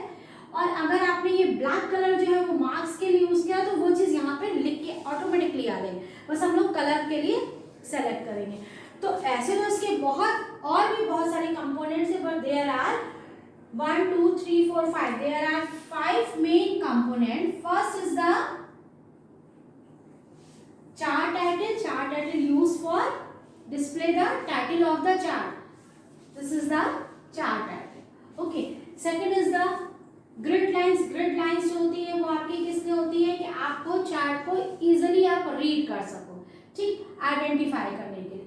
[SPEAKER 5] और अगर आपने ये ब्लैक कलर जो है वो मार्क्स के लिए यूज किया तो वो चीज यहाँ पे लिख के ऑटोमेटिकली आ गई, बस हम लोग कलर के लिए सेलेक्ट करेंगे। तो ऐसे तो इसके बहुत और भी बहुत सारे कंपोनेंट्स है, but there are 1 2 3 4 5 there are 5 main component. First is the chart title used for display the title of the chart. This is the chart title. Okay. Second is the grid lines. Grid lines जो होती है वो आपकी किसने होती है कि आपको चार्ट को इजीली आप रीड कर सको, ठीक, आइडेंटिफाई करने के लिए।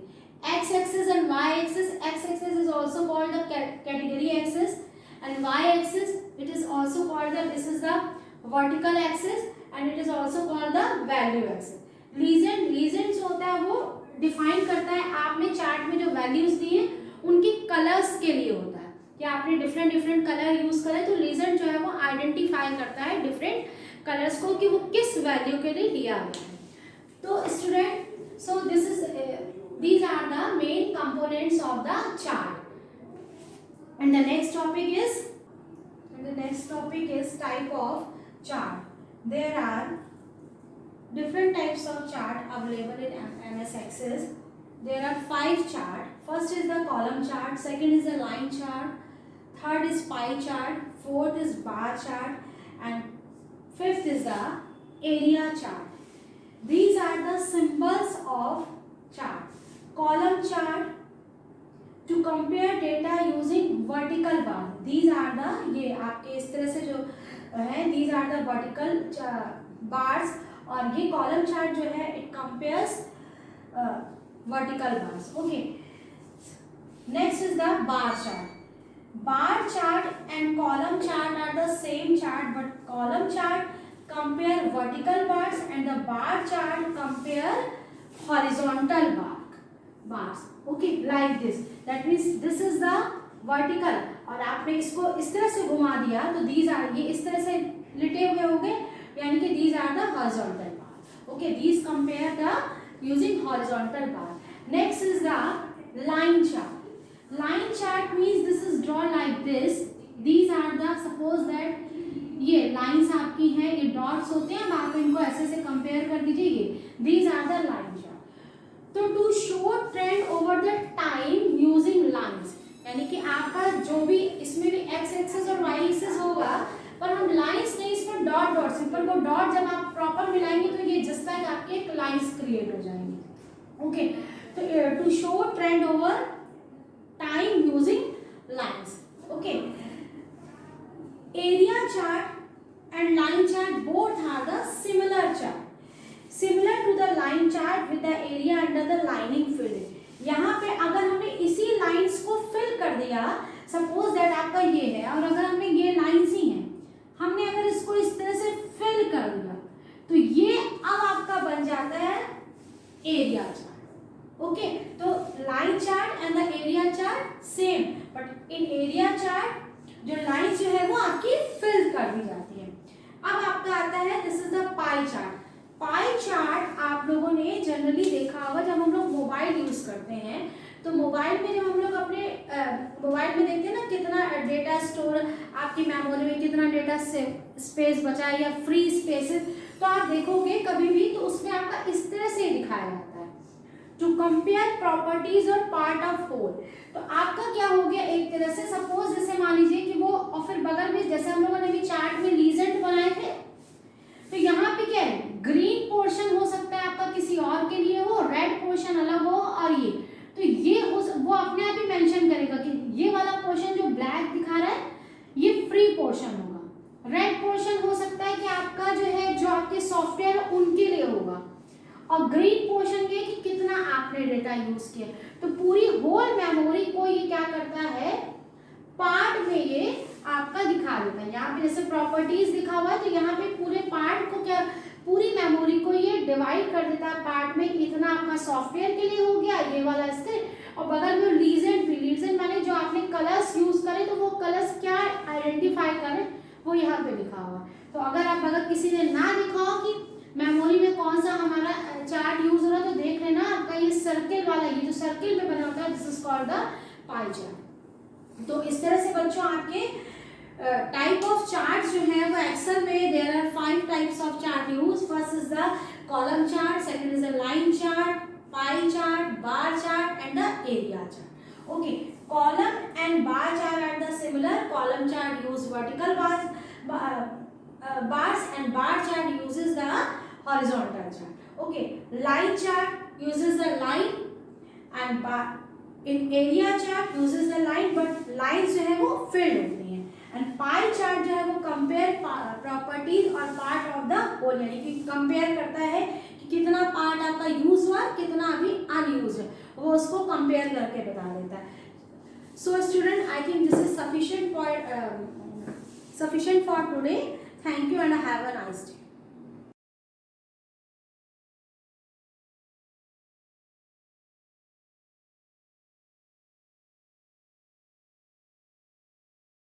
[SPEAKER 5] X axis and Y axis. X axis is also called the category axis, and Y axis it is also called the, this is the vertical axis, and it is also called the value axis. Legend जो होता है वो डिफाइन करता है आपने चार्ट में जो वैल्यूज दिए उनके कलर्स के लिए होता है कि आपने डिफरेंट कलर यूज करे, तो लीजेंड जो है वो आइडेंटिफाई करता है डिफरेंट कलर्स को कि वो किस वैल्यू के लिए दिया गया है। तो student, so this is these are the main components of the chart. And the next topic is type of chart. There are different types of chart available in MS Access. There are 5 chart. First is the column chart, second is the line chart, third is pie chart, fourth is bar chart, and fifth is the area chart. These are the symbols of chart. Column chart to compare data using vertical bar. These are the, ये आपके इस तरह से जो है, these are the vertical bars, और ये कॉलम चार्ट जो है it compares vertical bars. Okay, next is the bar chart. Bar chart and column chart are the same chart, but column chart compare vertical bars and the bar chart compare horizontal bars. Okay, like this, that means this is the vertical, और आपने इसको इस तरह से घुमा दिया तो दीज आर, ये इस तरह से लिटे हुए हो गए, यानी कि these are the horizontal bar. Okay, these compare the using horizontal bar. Next is the line chart. Line chart means this is drawn like this. These are the, suppose that ये लाइंस आपकी हैं, ये डॉट्स होते हैं, अब आप इनको ऐसे से कंपेयर कर दीजिए, ये these are the line chart. तो to show trend over the time using lines, यानी कि आपका जो भी इसमें भी एक्स एक्सेस और वाई एक्सेस होगा, पर हम लाइंस नहीं, इसमें डॉट डॉट, सिंपल को डॉट जब आप प्रॉपर मिलाएंगे तो ये जस्ट लाइक आपके एक लाइंस क्रिएट हो जाएंगे. ओके, तो to show trend over time using lines. Okay, area chart and line chart both are the similar chart, similar to the line chart with the area under the lining filled. यहाँ पे अगर हमने इसी लाइंस को फिल कर दिया, सपोज दैट आपका ये है और अगर हमने ये लाइंस ही हैं, हमने अगर इसको इस तरह से फिल कर दिया तो ये अब आपका बन जाता है एरिया चार्ट. ओके, तो line chart and the area chart same, but in area chart जो लाइंस जो है वो आपकी फिल कर दी जाती है. अब आपका आता है this is the pie chart. Pie chart आप लोगों ने जनरली देखा होगा जब हम लोग मोबाइल यूज करते हैं, तो मोबाइल में जब हम लोग अपने मोबाइल में देखते हैं ना कितना डेटा स्टोर आपकी मेमोरी में, कितना डेटा स्पेस बचा है या फ्री स्पेसेस, तो आप देखोगे कभी भी तो उसमें आपका इस तरह से दिखाया जाता है टू कंपेयर प्रॉपर्टीज और पार्ट ऑफ होल. तो आपका क्या हो गया एक तरह से, सपोज जैसे मान लीजिए कि वो, और फिर बगल में जैसे हम लोगों ने भी चार्ट में लीजेंड बनाए थे, तो यहाँ पे क्या है, ग्रीन पोर्शन हो सकता है आपका किसी और के लिए हो, रेड पोर्शन अलग हो, और ये तो ये हो वो अपने आप ही मेंशन करेगा कि ये वाला पोर्शन जो ब्लैक दिखा रहा है ये फ्री पोर्शन होगा. रेड पोर्शन हो सकता है कि आपका जो है जो आपके सॉफ्टवेयर उनके लिए होगा, और ग्रीन पोर्शन ये कि कितना आपने डेटा यूज किया. तो पूरी होल मेमोरी को ये क्या करता है, पार्ट में ये आपका दिखा देता है. यहाँ पे जैसे प्रॉपर्टीज लिखा हुआ है तो यहाँ पे पूरे पार्ट को क्या, पूरी मेमोरी को ये डिवाइड कर देता है पार्ट में. इतना आपका सॉफ्टवेयर के लिए हो गया ये वाला इसके, और बगल में लीजेंड भी, लीजेंड माने जो आपने कलर्स यूज करे तो वो कलर्स क्या आइडेंटिफाई करें वो यहाँ पे लिखा हुआ. तो अगर किसी ने ना लिखा हो कि मेमोरी में कौन सा हमारा चार्ट यूज हो रहा है तो देख लेना आपका ये सर्किल वाला, ये जो सर्किल में बना होता है this is called the pie chart. तो इस तरह से बच्चों आपके टाइप ऑफ चार्ट जो है वो एक्सेल में there are 5 types of chart use. First is the column chart, second is the line chart, pie chart, bar chart and the area chart. Okay, column and bar chart are the similar. Column chart use vertical bars and bar chart uses the horizontal chart. Okay, line chart uses the line and bar. In area chart uses the line but lines जो है वो filled होती हैं. And pie chart जो है वो compare properties और part of the whole, यानी कि compare करता है कि कितना part आपका use हुआ, कितना अभी unused है, वो उसको compare करके बता देता है. So student, I think this is sufficient for today. Thank you and have a nice day.